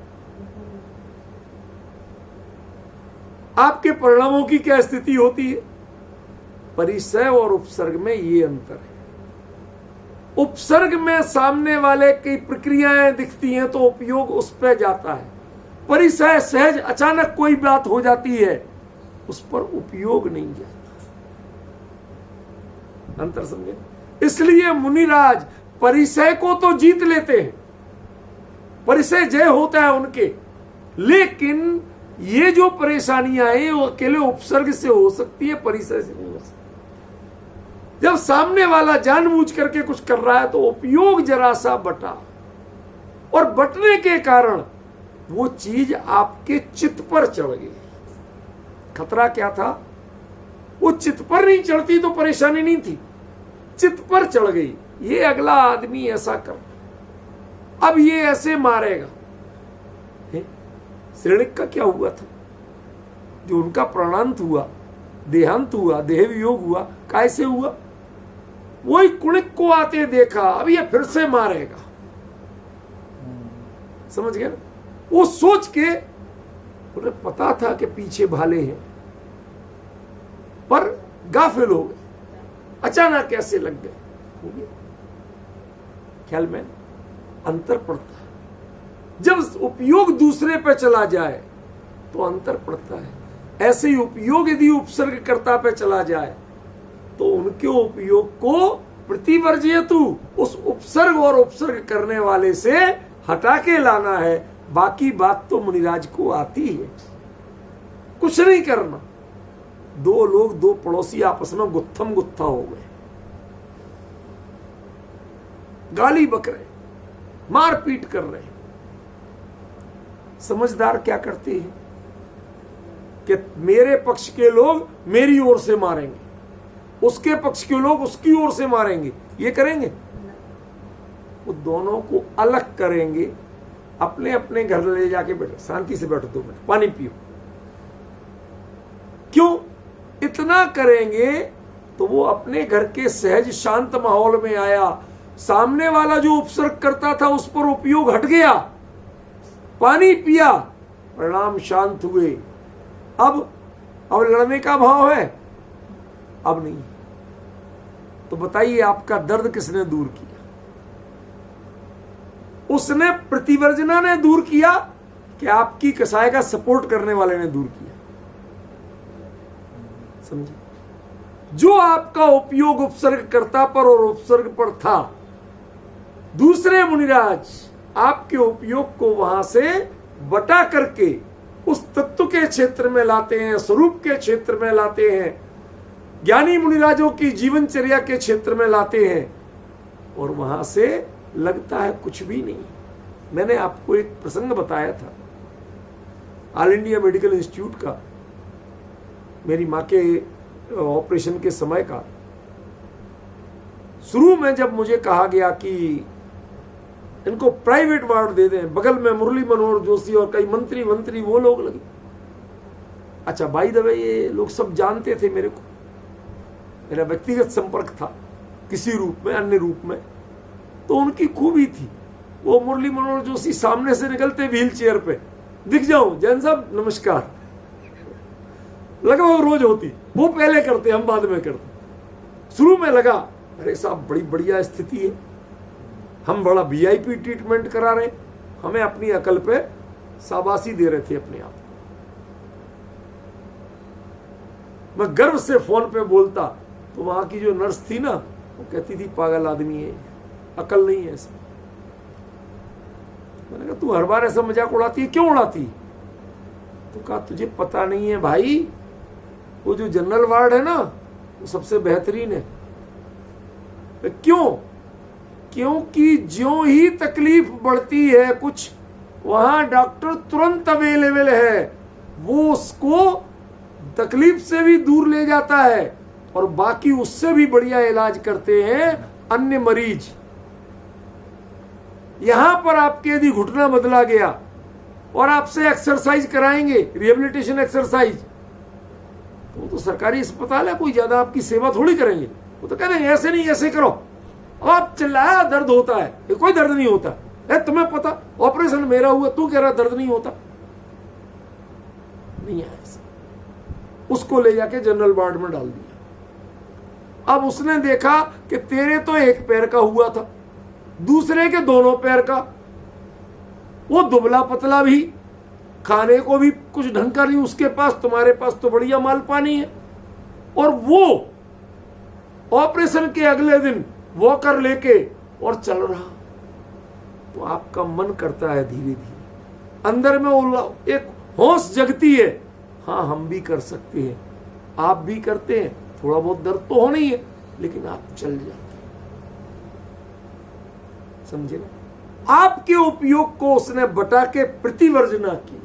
आपके परिणामों की क्या स्थिति होती है? परिसय और उपसर्ग में ये अंतर है। उपसर्ग में सामने वाले की प्रक्रियाएं दिखती हैं तो उपयोग उस पर जाता है। परिसय सहज अचानक कोई बात हो जाती है, उस पर उपयोग नहीं जाता। अंतर समझे? इसलिए मुनिराज परिसय को तो जीत लेते हैं, परिसय जय होता है उनके, लेकिन ये जो परेशानियां हैं वो अकेले उपसर्ग से हो सकती है, परिसय से नहीं हो सकती। जब सामने वाला जानबूझ करके कुछ कर रहा है तो उपयोग जरा सा बटा, और बटने के कारण वो चीज आपके चित्त पर चढ़ गई। खतरा क्या था? वो चित्त पर नहीं चढ़ती तो परेशानी नहीं थी, चित्त पर चढ़ गई। ये अगला आदमी ऐसा कर, अब ये ऐसे मारेगा। श्रेणिक का क्या हुआ था? जो उनका प्राणांत हुआ, देहांत हुआ, देह वियोग हुआ, कैसे हुआ? वही कुणिक को आते देखा, अब ये फिर से मारेगा। समझ गए? वो सोच के उन्हें पता था कि पीछे भाले हैं, पर गाफिल हो गए, अचानक कैसे लग गए। हो गया ख्याल में अंतर पड़ता है। जब उपयोग दूसरे पे चला जाए तो अंतर पड़ता है। ऐसे ही उपयोग यदि उपसर्गकर्ता पे चला जाए तो उनके उपयोग को प्रतिवर्जयतु, उस उपसर्ग और उपसर्ग करने वाले से हटा के लाना है। बाकी बात तो मुनिराज को आती है, कुछ नहीं करना। दो लोग, दो पड़ोसी आपस में गुत्थम गुत्था हो गए, गाली बक रहे, मारपीट कर रहे। समझदार क्या करते हैं कि मेरे पक्ष के लोग मेरी ओर से मारेंगे, उसके पक्ष के लोग उसकी ओर से मारेंगे। ये करेंगे? वो दोनों को अलग करेंगे, अपने अपने घर ले जाके बैठो, शांति से बैठो, 2 मिनट पानी पियो, क्यों? इतना करेंगे तो वो अपने घर के सहज शांत माहौल में आया, सामने वाला जो उपसर्ग करता था उस पर उपयोग हट गया, पानी पिया, परिणाम शांत हुए। अब लड़ने का भाव है? अब नहीं। तो बताइए आपका दर्द किसने दूर किया? उसने, प्रतिवर्जना ने दूर किया कि आपकी कसाय का सपोर्ट करने वाले ने दूर किया? समझे? जो आपका उपयोग उपसर्गकर्ता पर और उपसर्ग पर था, दूसरे मुनिराज आपके उपयोग को वहां से बटा करके उस तत्व के क्षेत्र में लाते हैं, स्वरूप के क्षेत्र में लाते हैं, ज्ञानी मुनिराजों की जीवनचर्या के क्षेत्र में लाते हैं, और वहां से लगता है कुछ भी नहीं। मैंने आपको एक प्रसंग बताया था ऑल इंडिया मेडिकल इंस्टीट्यूट का, मेरी मां के ऑपरेशन के समय का। शुरू में जब मुझे कहा गया कि इनको प्राइवेट वार्ड दे दें, बगल में मुरली मनोहर जोशी और कई मंत्री वो लोग लगे। अच्छा, बाय द वे ये लोग सब जानते थे मेरे को, मेरा व्यक्तिगत संपर्क था किसी रूप में, अन्य रूप में, तो उनकी खूबी थी। वो मुरली मनोहर जोशी सामने से निकलते व्हील चेयर पे, दिख जाओ जैन साहब नमस्कार, लगभग रोज होती। वो पहले करते, हम बाद में करते। शुरू में लगा अरे साहब बड़ी बढ़िया स्थिति है, हम बड़ा वीआईपी ट्रीटमेंट करा रहे, हमें अपनी अकल पे शाबाशी दे रहे थे अपने आप। मैं गर्व से फोन पे बोलता तो वहां की जो नर्स थी ना, वो कहती थी पागल आदमी है, अकल नहीं है इसमें। मैंने कहा तू हर बार ऐसा मजाक उड़ाती है, क्यों उड़ाती? तो कहा तुझे पता नहीं है भाई, वो जो जनरल वार्ड है ना वो सबसे बेहतरीन है। क्यों? क्योंकि ज्यों ही तकलीफ बढ़ती है कुछ, वहां डॉक्टर तुरंत अवेलेबल है, वो उसको तकलीफ से भी दूर ले जाता है और बाकी उससे भी बढ़िया इलाज करते हैं अन्य मरीज। यहां पर आपके यदि घुटना बदला गया और आपसे एक्सरसाइज कराएंगे, रिहेबिलिटेशन एक्सरसाइज, तो सरकारी अस्पताल है, कोई ज्यादा आपकी सेवा थोड़ी करेंगे। वो तो कह देंगे ऐसे नहीं ऐसे करो, आप चिल्लाया दर्द होता है, कोई दर्द नहीं होता है, तुम्हें पता ऑपरेशन मेरा हुआ, तू कह रहा दर्द नहीं होता, नहीं है ऐसा। उसको ले जाके जनरल वार्ड में डाल दिया। अब उसने देखा कि तेरे तो एक पैर का हुआ था, दूसरे के दोनों पैर का, वो दुबला पतला भी, खाने को भी कुछ ढंग का नहीं उसके पास, तुम्हारे पास तो बढ़िया माल पानी है, और वो ऑपरेशन के अगले दिन वॉकर लेके और चल रहा। तो आपका मन करता है धीरे धीरे, अंदर में एक होश जगती है, हाँ हम भी कर सकते हैं, आप भी करते हैं, थोड़ा बहुत दर्द तो होना ही है, लेकिन आप चल जाते हैं। समझे ना? आपके उपयोग को उसने बटा के प्रतिवर्जना की।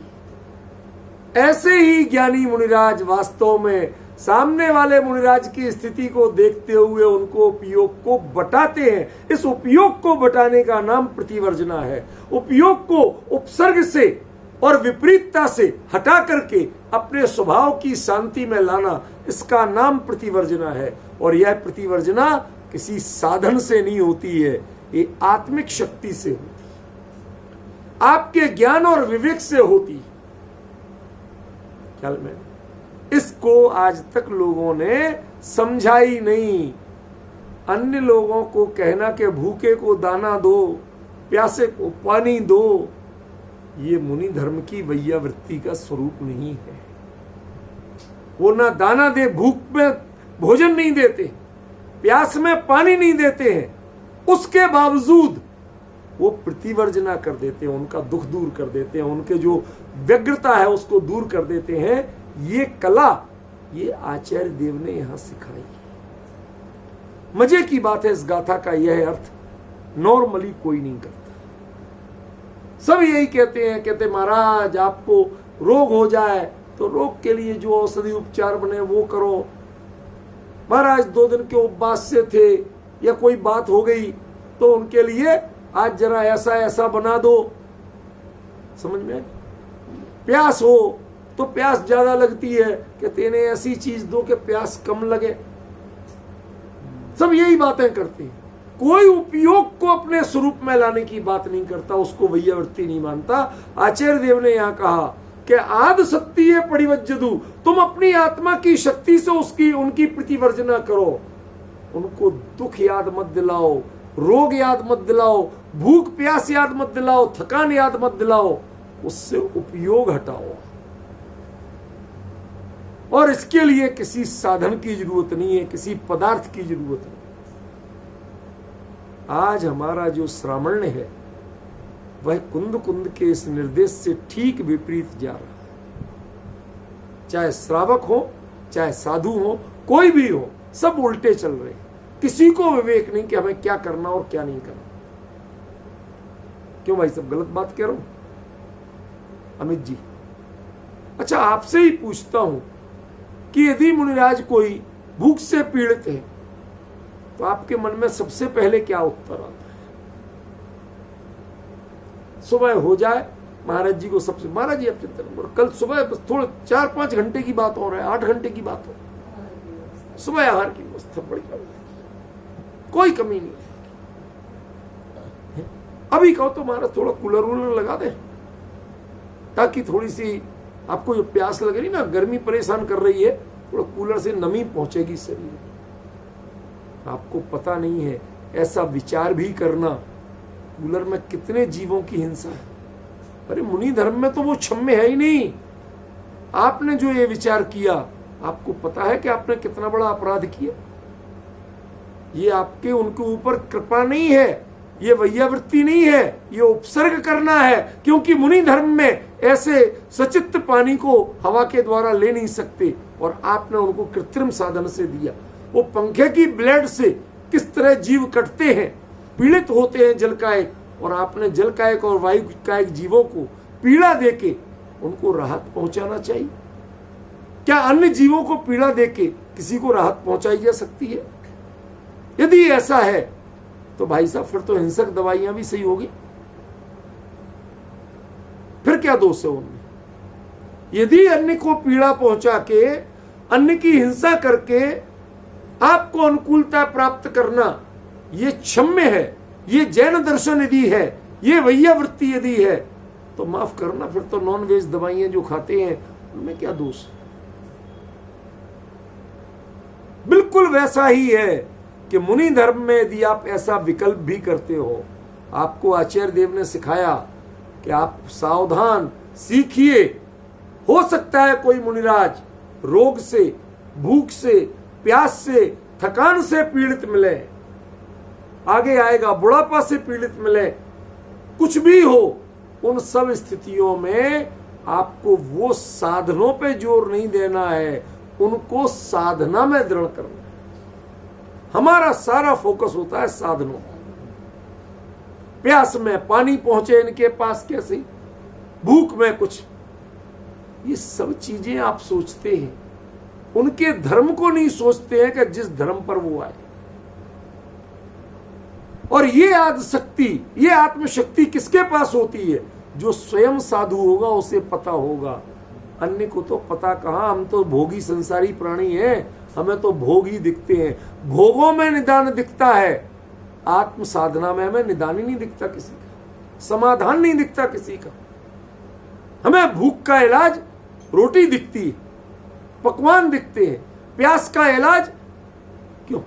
ऐसे ही ज्ञानी मुनिराज वास्तव में सामने वाले मुनिराज की स्थिति को देखते हुए उनको उपयोग को बटाते हैं। इस उपयोग को बटाने का नाम प्रतिवर्जना है। उपयोग को उपसर्ग से और विपरीतता से हटा करके अपने स्वभाव की शांति में लाना, इसका नाम प्रतिवर्जना है। और यह प्रतिवर्जना किसी साधन से नहीं होती है, ये आत्मिक शक्ति से होती है, आपके ज्ञान और विवेक से होती है। ख्याल में? इसको आज तक लोगों ने समझा ही नहीं। अन्य लोगों को कहना कि भूखे को दाना दो, प्यासे को पानी दो, ये मुनि धर्म की वैयावृत्ति का स्वरूप नहीं है। वो ना दाना दे, भूख में भोजन नहीं देते, प्यास में पानी नहीं देते हैं, उसके बावजूद वो प्रतिवर्जना कर देते हैं, उनका दुख दूर कर देते हैं, उनके जो व्यग्रता है उसको दूर कर देते हैं। ये कला ये आचार्य देव ने यहां सिखाई। मजे की बात है, इस गाथा का यह अर्थ नॉर्मली कोई नहीं करता। सब यही कहते हैं, कहते महाराज आपको रोग हो जाए तो रोग के लिए जो औषधि उपचार बने वो करो। महाराज 2 दिन के उपवास से थे या कोई बात हो गई तो उनके लिए आज जरा ऐसा ऐसा बना दो। समझ में? प्यास हो तो प्यास ज्यादा लगती है, कहते इन्हें ऐसी चीज दो कि प्यास कम लगे। सब यही बातें करते हैं, कोई उपयोग को अपने स्वरूप में लाने की बात नहीं करता, उसको वैयावृत्ति नहीं मानता। आचार्य देव ने यहां कहा कि आद शक्ति है परिवज्जदु, तुम अपनी आत्मा की शक्ति से उसकी उनकी प्रतिवर्जना करो, उनको दुख याद मत दिलाओ, रोग याद मत दिलाओ, भूख प्यास याद मत दिलाओ, थकान याद मत दिलाओ, उससे उपयोग हटाओ। और इसके लिए किसी साधन की जरूरत नहीं है, किसी पदार्थ की जरूरत नहीं। आज हमारा जो श्रावण है वह कुंद कुंद के इस निर्देश से ठीक विपरीत जा रहा है। चाहे श्रावक हो, चाहे साधु हो, कोई भी हो, सब उल्टे चल रहे हैं। किसी को विवेक नहीं कि हमें क्या करना और क्या नहीं करना। क्यों भाई, सब गलत बात कह रहा हूं अमित जी? अच्छा, आपसे ही पूछता हूं कि यदि मुनिराज कोई भूख से पीड़ित है तो आपके मन में सबसे पहले क्या उत्तर आता है? सुबह हो जाए महाराज जी को सबसे, महाराज जी आप चिंता नहीं करो, कल सुबह बस थोड़े 4-5 घंटे की बात हो रहा है, 8 घंटे की बात हो, सुबह आहार की व्यवस्था बढ़िया, कोई कमी नहीं है। अभी कहो तो महाराज थोड़ा कूलर वूलर लगा दे, ताकि थोड़ी सी आपको जो प्यास लग रही ना, गर्मी परेशान कर रही है, थोड़ा कूलर से नमी पहुंचेगी शरीर में। आपको पता नहीं है, ऐसा विचार भी करना, कूलर में कितने जीवों की हिंसा है। अरे मुनि धर्म में तो वो क्षम्य है ही नहीं। आपने जो ये विचार किया, आपको पता है कि आपने कितना बड़ा अपराध किया। ये आपके उनके ऊपर कृपा नहीं है, ये वैयावृत्ति नहीं है, ये उपसर्ग करना है। क्योंकि मुनि धर्म में ऐसे सचित्त पानी को हवा के द्वारा ले नहीं सकते, और आपने उनको कृत्रिम साधन से दिया। वो पंखे की ब्लेड से किस तरह जीव कटते हैं, पीड़ित होते हैं जलकायक, और आपने जलकायक और वायु कायक जीवों को पीड़ा देके उनको राहत पहुंचाना चाहिए। क्या अन्य जीवों को पीड़ा देके किसी को राहत पहुंचाई जा सकती है? यदि ऐसा है तो भाई साहब फिर तो हिंसक दवाइयां भी सही होगी। फिर क्या दोष है उनमें? यदि अन्य को पीड़ा पहुंचा के, अन्य की हिंसा करके आपको अनुकूलता प्राप्त करना, ये क्षम्य है, ये जैन दर्शन यदि है, ये वैयावृत्ति यदि है, तो माफ करना, फिर तो नॉन वेज दवाइयां जो खाते हैं उनमें क्या दोष है? बिल्कुल वैसा ही है कि मुनि धर्म में यदि आप ऐसा विकल्प भी करते हो, आपको आचार्य देव ने सिखाया कि आप सावधान सीखिए। हो सकता है कोई मुनिराज रोग से, भूख से, प्यास से, थकान से पीड़ित मिले, आगे आएगा बुढ़ापा से पीड़ित मिले, कुछ भी हो, उन सब स्थितियों में आपको वो साधनों पे जोर नहीं देना है, उनको साधना में दृढ़ करना है। हमारा सारा फोकस होता है साधनों। प्यास में पानी पहुंचे इनके पास कैसे, भूख में कुछ, ये सब चीजें आप सोचते हैं, उनके धर्म को नहीं सोचते हैं कि जिस धर्म पर वो आए। और ये आदि शक्ति, ये आत्मशक्ति किसके पास होती है? जो स्वयं साधु होगा उसे पता होगा। अन्य को तो पता कहां, हम तो भोगी संसारी प्राणी हैं, हमें तो भोग ही दिखते हैं। भोगों में निदान दिखता है, आत्म साधना में हमें निदान ही नहीं दिखता किसी का, समाधान नहीं दिखता किसी का। हमें भूख का इलाज रोटी दिखती है, पकवान दिखते हैं, प्यास का इलाज क्यों?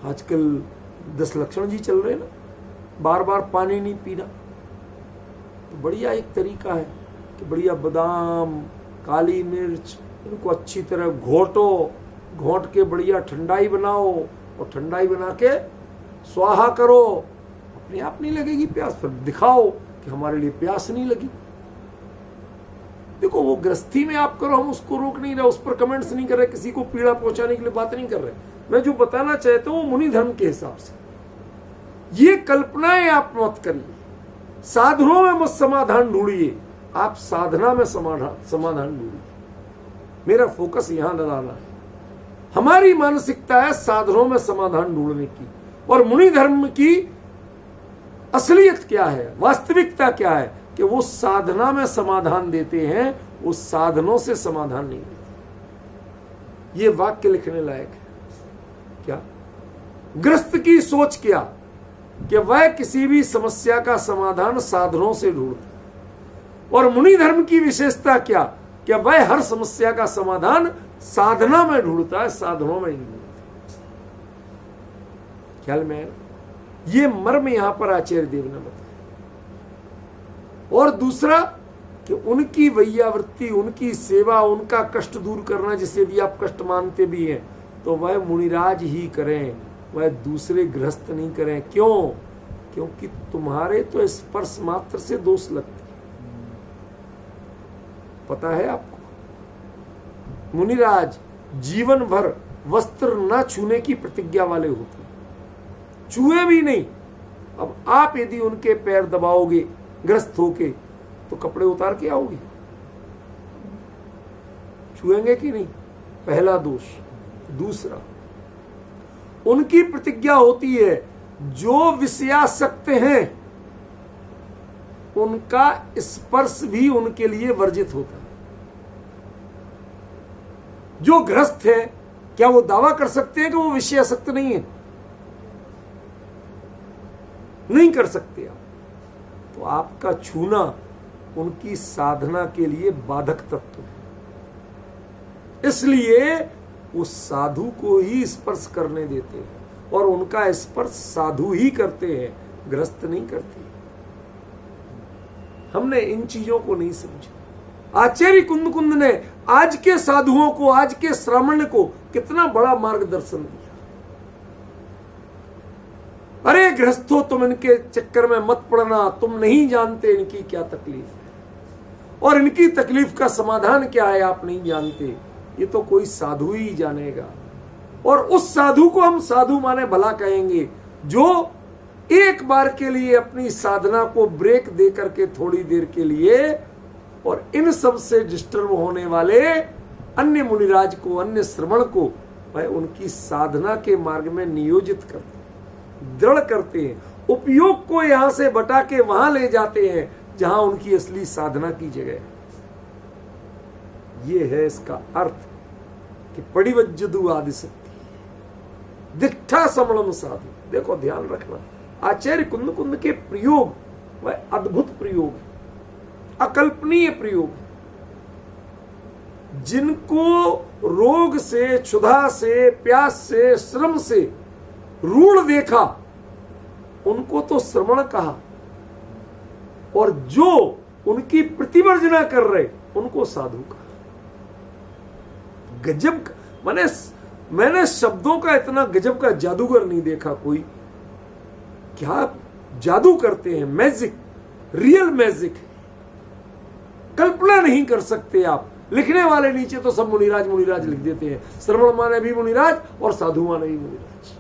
आजकल 10 लक्षण जी चल रहे हैं ना, बार बार पानी नहीं पीना। तो बढ़िया एक तरीका है कि बढ़िया बादाम, काली मिर्च, इनको अच्छी तरह घोटो, घोट के बढ़िया ठंडाई बनाओ, और ठंडाई बना के स्वाहा करो, अपने आप नहीं लगेगी प्यास। फिर दिखाओ कि हमारे लिए प्यास नहीं लगी। देखो, वो गृहस्थी में आप करो, हम उसको रोक नहीं रहे, उस पर कमेंट्स नहीं कर रहे, किसी को पीड़ा पहुंचाने के लिए बात नहीं कर रहे। मैं जो बताना चाहता हूं मुनि धर्म के हिसाब से, ये कल्पनाएं आप मत करिए, साधनों में मत समाधान ढूंढिए, आप साधना में समाधान ढूंढिए। मेरा फोकस यहां लगाना है। हमारी मानसिकता है साधनों में समाधान ढूंढने की, और मुनि धर्म की असलियत क्या है, वास्तविकता क्या है कि वो साधना में समाधान देते हैं, वो साधनों से समाधान नहीं मिलता। ये वाक्य लिखने लायक है। क्या ग्रस्त की सोच क्या कि वह किसी भी समस्या का समाधान साधनों से ढूंढता, और मुनि धर्म की विशेषता क्या कि वह हर समस्या का समाधान साधना में ढूंढता है, साधनों में नहीं ढूंढता। ख्याल में ये मर्म यहां पर आचार्य देव ने बताया। और दूसरा कि उनकी वैयावृत्ति, उनकी सेवा, उनका कष्ट दूर करना, जिसे यदि आप कष्ट मानते भी हैं तो वह मुनिराज ही करें, वह दूसरे गृहस्थ नहीं करें। क्यों? क्योंकि तुम्हारे तो स्पर्श मात्र से दोष लगते, पता है आपको। मुनिराज जीवन भर वस्त्र न छूने की प्रतिज्ञा वाले होते, छुए भी नहीं। अब आप यदि उनके पैर दबाओगे ग्रस्त होके तो कपड़े उतार के आओगे, छुएंगे कि नहीं? पहला दोष। दूसरा, उनकी प्रतिज्ञा होती है जो विषयासक्त हैं उनका स्पर्श भी उनके लिए वर्जित होता है। जो ग्रस्त है, क्या वो दावा कर सकते हैं कि वो विषयासक्त नहीं है? नहीं कर सकते आप। तो आपका छूना उनकी साधना के लिए बाधक तत्व है। इसलिए वो साधु को ही स्पर्श करने देते हैं और उनका स्पर्श साधु ही करते हैं, ग्रस्त नहीं करते। हमने इन चीजों को नहीं समझा। आचार्य कुंद ने आज के साधुओं को, आज के श्रावण को कितना बड़ा मार्गदर्शन दिया। अरे गृहस्थों, तुम इनके चक्कर में मत पड़ना, तुम नहीं जानते इनकी क्या तकलीफ है और इनकी तकलीफ का समाधान क्या है, आप नहीं जानते। ये तो कोई साधु ही जानेगा। और उस साधु को हम साधु माने भला कहेंगे जो एक बार के लिए अपनी साधना को ब्रेक दे करके थोड़ी देर के लिए और इन सब से डिस्टर्ब होने वाले अन्य मुनिराज को, अन्य श्रवण को वह उनकी साधना के मार्ग में नियोजित करते, दृढ़ करते हैं, उपयोग को यहां से बटा के वहां ले जाते हैं जहां उनकी असली साधना की जगह है। यह है इसका अर्थ कि पड़िवज्जदु आदिशक्ति दिट्ठा समणम साधु। देखो ध्यान रखना, आचार्य कुंद के प्रयोग वह अद्भुत प्रयोग है, अकल्पनीय प्रयोग है। जिनको रोग से, क्षुधा से, प्यास से, श्रम से रूढ़ देखा उनको तो श्रवण कहा, और जो उनकी प्रतिवर्जना कर रहे उनको साधु कहा। गजब, मैंने शब्दों का इतना गजब का जादूगर नहीं देखा कोई। क्या जादू करते हैं, मैजिक, रियल मैजिक है, कल्पना नहीं कर सकते आप। लिखने वाले नीचे तो सब मुनिराज मुनिराज लिख देते हैं, श्रवण माने भी मुनिराज और साधु माने भी मुनिराज।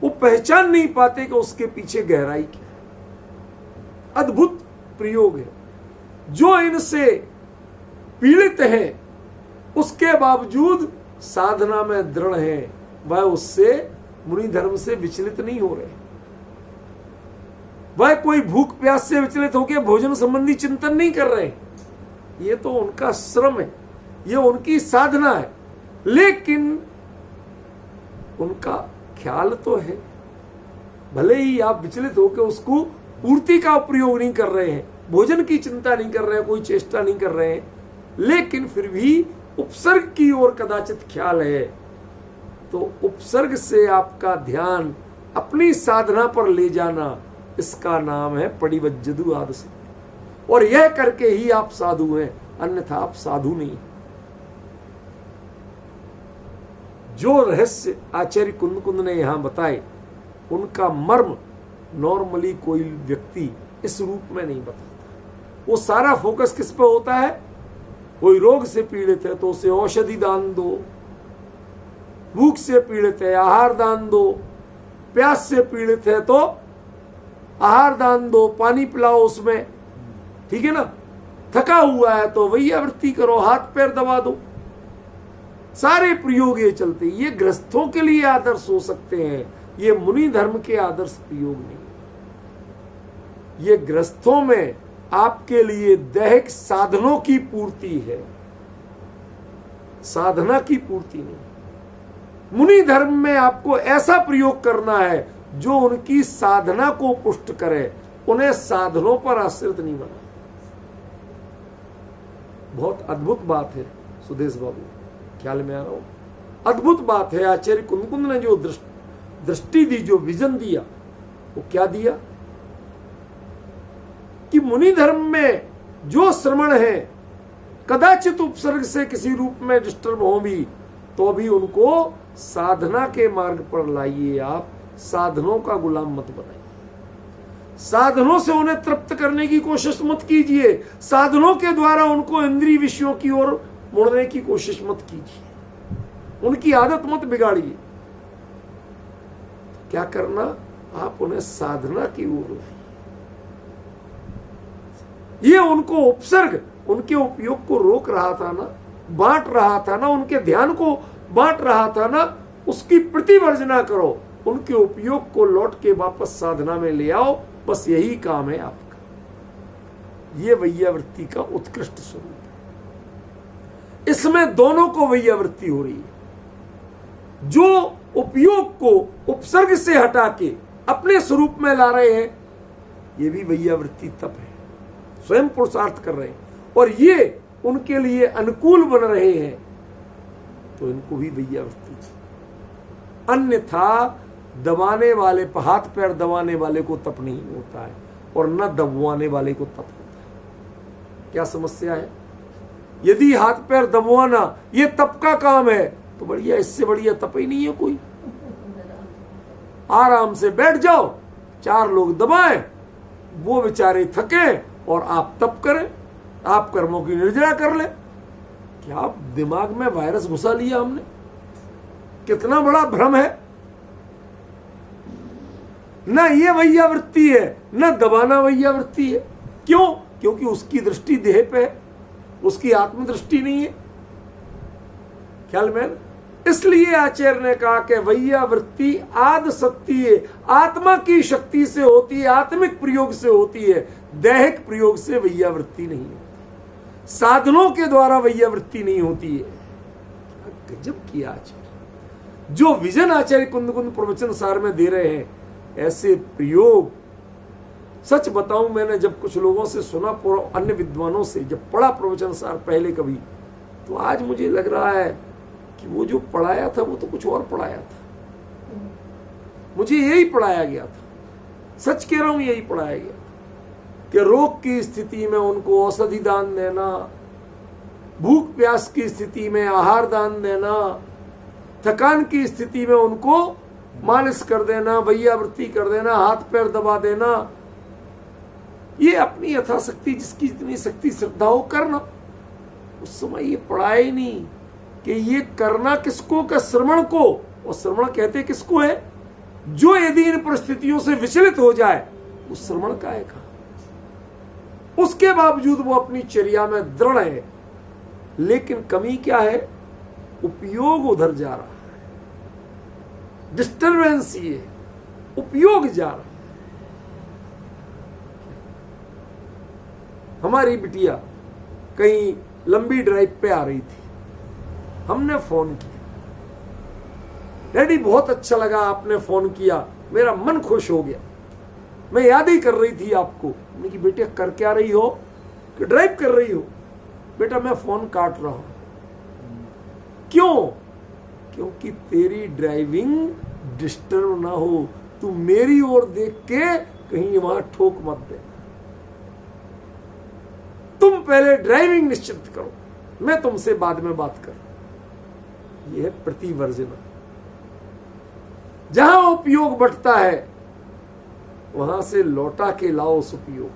वो पहचान नहीं पाते कि उसके पीछे गहराई क्या है। अद्भुत प्रयोग है। जो इनसे पीड़ित हैं उसके बावजूद साधना में दृढ़ हैं, वह उससे मुनि धर्म से विचलित नहीं हो रहे। वह कोई भूख प्यास से विचलित होकर भोजन संबंधी चिंतन नहीं कर रहे। ये तो उनका श्रम है, ये उनकी साधना है, लेकिन उनका ख्याल तो है। भले ही आप विचलित होकर उसको पूर्ति का प्रयोग नहीं कर रहे हैं, भोजन की चिंता नहीं कर रहे हैं, कोई चेष्टा नहीं कर रहे हैं, लेकिन फिर भी उपसर्ग की ओर कदाचित ख्याल है। तो उपसर्ग से आपका ध्यान अपनी साधना पर ले जाना, इसका नाम है पड़िवज्जदु आदिशक्ति। और यह करके ही आप साधु हैं, अन्यथा आप साधु नहीं। जो रहस्य आचार्य कुंद ने यहां बताए उनका मर्म नॉर्मली कोई व्यक्ति इस रूप में नहीं बताता। वो सारा फोकस किस पे होता है? कोई रोग से पीड़ित है तो उसे औषधि दान दो, भूख से पीड़ित है आहार दान दो, प्यास से पीड़ित है तो आहार दान दो, पानी पिलाओ उसमें, ठीक है ना। थका हुआ है तो वैयावृत्ति करो, हाथ पैर दबा दो। सारे प्रयोग ये चलते। ये गृहस्थों के लिए आदर्श हो सकते हैं, ये मुनि धर्म के आदर्श प्रयोग नहीं। ये गृहस्थों में आपके लिए दैहिक साधनों की पूर्ति है, साधना की पूर्ति नहीं। मुनि धर्म में आपको ऐसा प्रयोग करना है जो उनकी साधना को पुष्ट करे, उन्हें साधनों पर आश्रित नहीं बना। बहुत अद्भुत बात है सुदेश बाबू, ख्याल में आ रहा हूं। अद्भुत बात है। आचार्य कुंद ने जो दृष्टि दी, जो विजन दिया, वो क्या दिया कि मुनि धर्म में जो श्रमण है कदाचित उपसर्ग से किसी रूप में डिस्टर्ब हो भी, तो भी उनको साधना के मार्ग पर लाइए। आप साधनों का गुलाम मत बनाइए, साधनों से उन्हें तृप्त करने की कोशिश मत कीजिए, साधनों के द्वारा उनको इंद्रिय विषयों की ओर मुड़ने की कोशिश मत कीजिए, उनकी आदत मत बिगाड़िए। क्या करना, आप उन्हें साधना की ओर लाइए। ये उनको उपसर्ग उनके उपयोग को रोक रहा था ना, बांट रहा था ना, उनके ध्यान को बांट रहा था ना, उसकी प्रतिवर्जना करो, उनके उपयोग को लौट के वापस साधना में ले आओ। बस यही काम है आपका। ये वैयावृत्ति का उत्कृष्ट स्वरूप है। इसमें दोनों को वैयावृत्ति हो रही है। जो उपयोग को उपसर्ग से हटा के अपने स्वरूप में ला रहे हैं, ये भी वैयावृत्ति तप है, स्वयं पुरुषार्थ कर रहे हैं, और ये उनके लिए अनुकूल बन रहे हैं, तो इनको भी वैयावृत्ति। अन्यथा दबाने वाले, हाथ पैर दबाने वाले को तप नहीं होता है, और न दबवाने वाले को तप होता है। क्या समस्या है? यदि हाथ पैर दबवाना ये तप का काम है, तो बढ़िया, इससे बढ़िया तप ही नहीं है कोई। आराम से बैठ जाओ, 4 लोग दबाएं, वो बेचारे थके और आप तप करें, आप कर्मों की निर्जरा कर ले। क्या दिमाग में वायरस घुसा लिया हमने? कितना बड़ा भ्रम है। ना ये वैयावृत्ति है, न दबाना वैयावृत्ति है। क्यों? क्योंकि उसकी दृष्टि देह पे है, उसकी आत्मदृष्टि नहीं है। ख्याल में? इसलिए आचार्य ने कहा कि वैयावृत्ति आद शक्ति है, आत्मा की शक्ति से होती है, आत्मिक प्रयोग से होती है, दैहिक प्रयोग से वैयावृत्ति नहीं होती, साधनों के द्वारा वैयावृत्ति नहीं होती है। गजब किया आचार्य। जो विजन आचार्य कुंद प्रवचन सार में दे रहे हैं, ऐसे प्रयोग, सच बताऊं, मैंने जब कुछ लोगों से सुना, अन्य विद्वानों से जब पढ़ा प्रवचन सार पहले कभी, तो आज मुझे लग रहा है कि वो जो पढ़ाया था वो तो कुछ और पढ़ाया था। मुझे यही पढ़ाया गया था, सच कह रहा हूं, यही पढ़ाया गया कि रोग की स्थिति में उनको औषधि दान देना, भूख प्यास की स्थिति में आहार दान देना, थकान की स्थिति में उनको मालिश कर देना, वैयावृत्ति कर देना, हाथ पैर दबा देना। ये अपनी यथाशक्ति, जिसकी जितनी शक्ति श्रद्धा हो करना। उस समय ये पढ़ाया ही नहीं कि ये करना किसको, का श्रवण को, और श्रवण कहते किसको है? जो यदि इन परिस्थितियों से विचलित हो जाए, उस श्रवण का है कहा। उसके बावजूद वो अपनी चर्या में दृढ़ है, लेकिन कमी क्या है? उपयोग उधर जा रहा है, डिस्टर्बेंस ये, उपयोग जा रहा है। हमारी बिटिया कहीं लंबी ड्राइव पे आ रही थी, हमने फोन किया, डैडी बहुत अच्छा लगा आपने फोन किया, मेरा मन खुश हो गया, मैं याद ही कर रही थी आपको। मैंने कहा बेटा कर क्या रही हो? कि ड्राइव कर रही हो। बेटा मैं फोन काट रहा हूं। क्यों? क्योंकि तेरी ड्राइविंग डिस्टर्ब ना हो, तू मेरी ओर देख के कहीं वहां ठोक मत दे। तुम पहले ड्राइविंग निश्चित करो, मैं तुमसे बाद में बात करूं। यह है प्रतिवर्जना। जहां उपयोग बढ़ता है वहां से लौटा के लाओ उस उपयोग,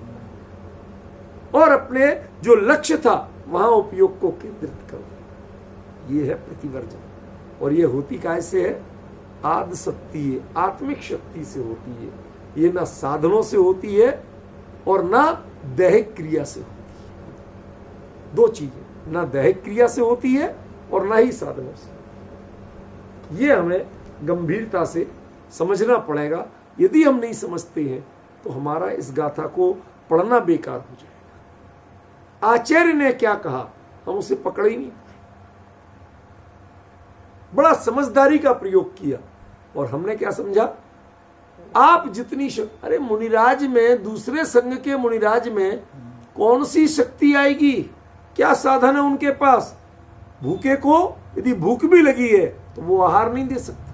और अपने जो लक्ष्य था वहां उपयोग को केंद्रित करो। यह है प्रतिवर्जन। और यह होती कैसे है? आद शक्ति है, आत्मिक शक्ति से होती है। ये ना साधनों से होती है और ना दैहिक क्रिया से होती है। दो चीजें, ना दैहिक क्रिया से होती है और ना ही साधनों से। ये हमें गंभीरता से समझना पड़ेगा। यदि हम नहीं समझते हैं तो हमारा इस गाथा को पढ़ना बेकार हो जाएगा। आचार्य ने क्या कहा हम उसे पकड़ ही नहीं। बड़ा समझदारी का प्रयोग किया और हमने क्या समझा, आप जितनी अरे मुनिराज में, दूसरे संघ के मुनिराज में कौन सी शक्ति आएगी, क्या साधन है उनके पास। भूखे को यदि भूख भी लगी है तो वो आहार नहीं दे सकते,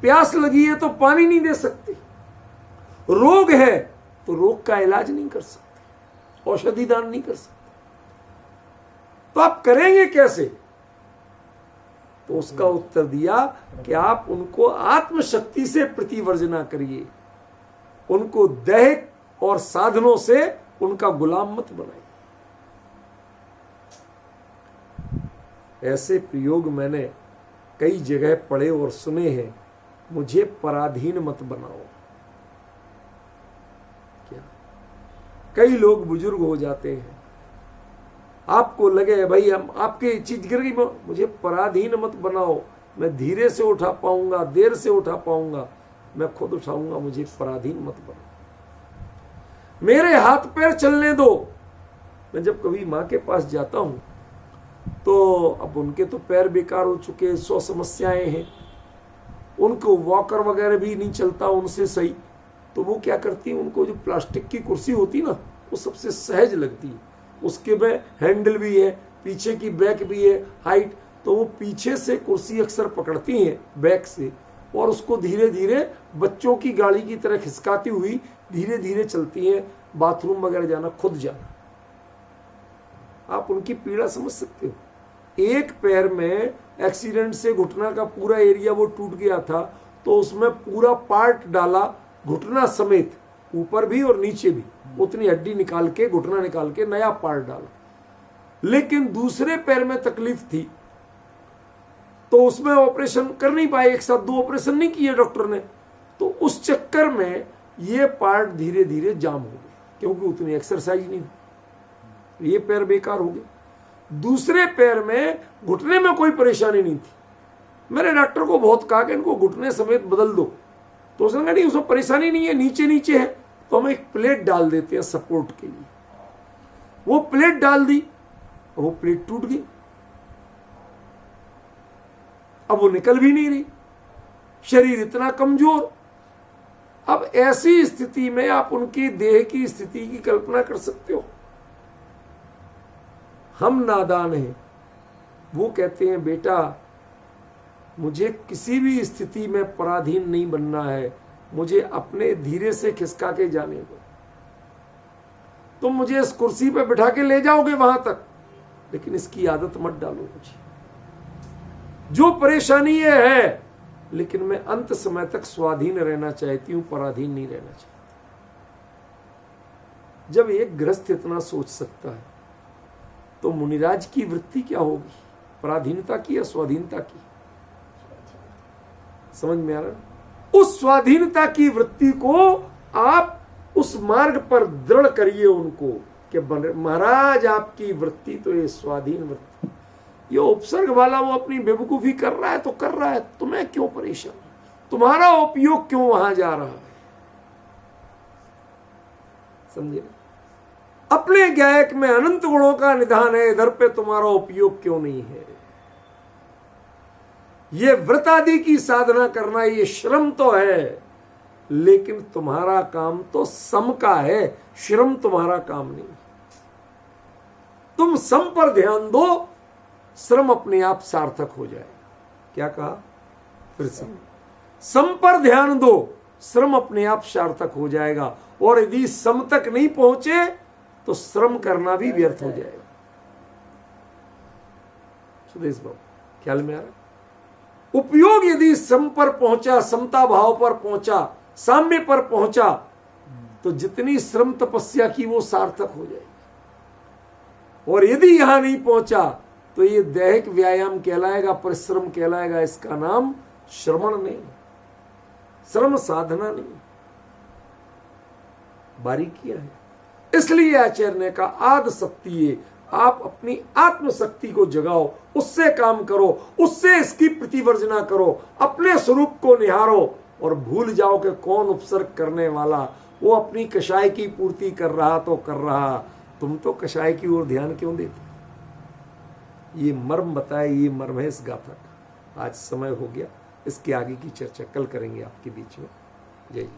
प्यास लगी है तो पानी नहीं दे सकते, रोग है तो रोग का इलाज नहीं कर सकते, औषधि दान नहीं कर सकते। तो आप करेंगे कैसे? तो उसका उत्तर दिया कि आप उनको आत्मशक्ति से प्रतिवर्जना करिए, उनको दैहिक और साधनों से उनका गुलाम मत बनाइए। ऐसे प्रयोग मैंने कई जगह पढ़े और सुने हैं। मुझे पराधीन मत बनाओ। क्या कई लोग बुजुर्ग हो जाते हैं, आपको लगे भाई हम आपकी चीज गिर गई, मुझे पराधीन मत बनाओ, मैं धीरे से उठा पाऊंगा, देर से उठा पाऊंगा, मैं खुद उठाऊंगा, मुझे पराधीन मत बनाओ, मेरे हाथ पैर चलने दो। मैं जब कभी माँ के पास जाता हूं तो अब उनके तो पैर बेकार हो चुके, 100 समस्याएं हैं, उनको वॉकर वगैरह भी नहीं चलता उनसे सही। तो वो क्या करती है, उनको जो प्लास्टिक की कुर्सी होती ना वो सबसे सहज लगती है, उसके में हैंडल भी है, पीछे की बैक भी है, हाइट, तो वो पीछे से कुर्सी अक्सर पकड़ती हैं बैक से और उसको धीरे धीरे बच्चों की गाड़ी की तरह खिसकाती हुई धीरे धीरे चलती हैं, बाथरूम वगैरह जाना, खुद जाना। आप उनकी पीड़ा समझ सकते हो। एक पैर में एक्सीडेंट से घुटना का पूरा एरिया वो टूट गया था, तो उसमें पूरा पार्ट डाला, घुटना समेत, ऊपर भी और नीचे भी, उतनी हड्डी निकाल के, घुटना निकाल के नया पार्ट डाला। लेकिन दूसरे पैर में तकलीफ थी तो उसमें ऑपरेशन कर नहीं पाए, एक साथ 2 ऑपरेशन नहीं किए डॉक्टर ने। तो उस चक्कर में ये पार्ट धीरे धीरे जाम हो गए, क्योंकि उतनी एक्सरसाइज नहीं हुई, ये पैर बेकार हो गए। दूसरे पैर में घुटने में कोई परेशानी नहीं थी। मैंने डॉक्टर को बहुत कहा कि इनको घुटने समेत बदल दो, तो उसने कहा नहीं, उसमें परेशानी नहीं है, नीचे नीचे है, तो हम एक प्लेट डाल देते हैं सपोर्ट के लिए। वो प्लेट डाल दी, वो प्लेट टूट गई, अब वो निकल भी नहीं रही, शरीर इतना कमजोर। अब ऐसी स्थिति में आप उनकी देह की स्थिति की कल्पना कर सकते हो। हम नादान हैं, वो कहते हैं बेटा मुझे किसी भी स्थिति में पराधीन नहीं बनना है, मुझे अपने धीरे से खिसका के जाने दो। तुम मुझे इस कुर्सी पे बिठा के ले जाओगे वहां तक, लेकिन इसकी आदत मत डालो मुझे। जो परेशानी ये है, लेकिन मैं अंत समय तक स्वाधीन रहना चाहती हूं, पराधीन नहीं रहना चाहती। जब एक गृहस्थ इतना सोच सकता है तो मुनिराज की वृत्ति क्या होगी, पराधीनता की या स्वाधीनता की? समझ में आ रहा? उस स्वाधीनता की वृत्ति को आप उस मार्ग पर दृढ़ करिए उनको कि महाराज आपकी वृत्ति तो ये स्वाधीन वृत्ति, ये उपसर्ग वाला वो अपनी बेवकूफी कर रहा है तो कर रहा है, तुम्हें क्यों परेशान, तुम्हारा उपयोग क्यों वहां जा रहा है? समझे? अपने गायक में अनंत गुणों का निधान है, इधर पे तुम्हारा उपयोग क्यों नहीं है? ये व्रत आदि की साधना करना ये श्रम तो है, लेकिन तुम्हारा काम तो सम का है, श्रम तुम्हारा काम नहीं। तुम सम पर ध्यान दो, श्रम अपने आप सार्थक हो जाएगा। क्या कहा फिर से? सम पर ध्यान दो, श्रम अपने आप सार्थक हो जाएगा। और यदि सम तक नहीं पहुंचे तो श्रम करना भी व्यर्थ हो जाएगा। सुदेश बाबू ख्याल में आ रहा? उपयोग यदि सम पर पहुंचा, समता भाव पर पहुंचा, साम्य पर पहुंचा, तो जितनी श्रम तपस्या की वो सार्थक हो जाएगी। और यदि यहां नहीं पहुंचा तो ये दैहिक व्यायाम कहलाएगा, परिश्रम कहलाएगा, इसका नाम श्रवण नहीं, श्रम साधना नहीं, बारीकियां है। इसलिए आचार्य ने कहा आद शक्ति है, आप अपनी आत्मशक्ति को जगाओ, उससे काम करो, उससे इसकी प्रतिवर्जना करो, अपने स्वरूप को निहारो और भूल जाओ कि कौन उपसर्ग करने वाला, वो अपनी कषाय की पूर्ति कर रहा तो कर रहा, तुम तो कषाय की ओर ध्यान क्यों देते? ये मर्म बताए, ये मर्म है इस गाथा का। आज समय हो गया, इसके आगे की चर्चा कल करेंगे आपके बीच में। जय जी।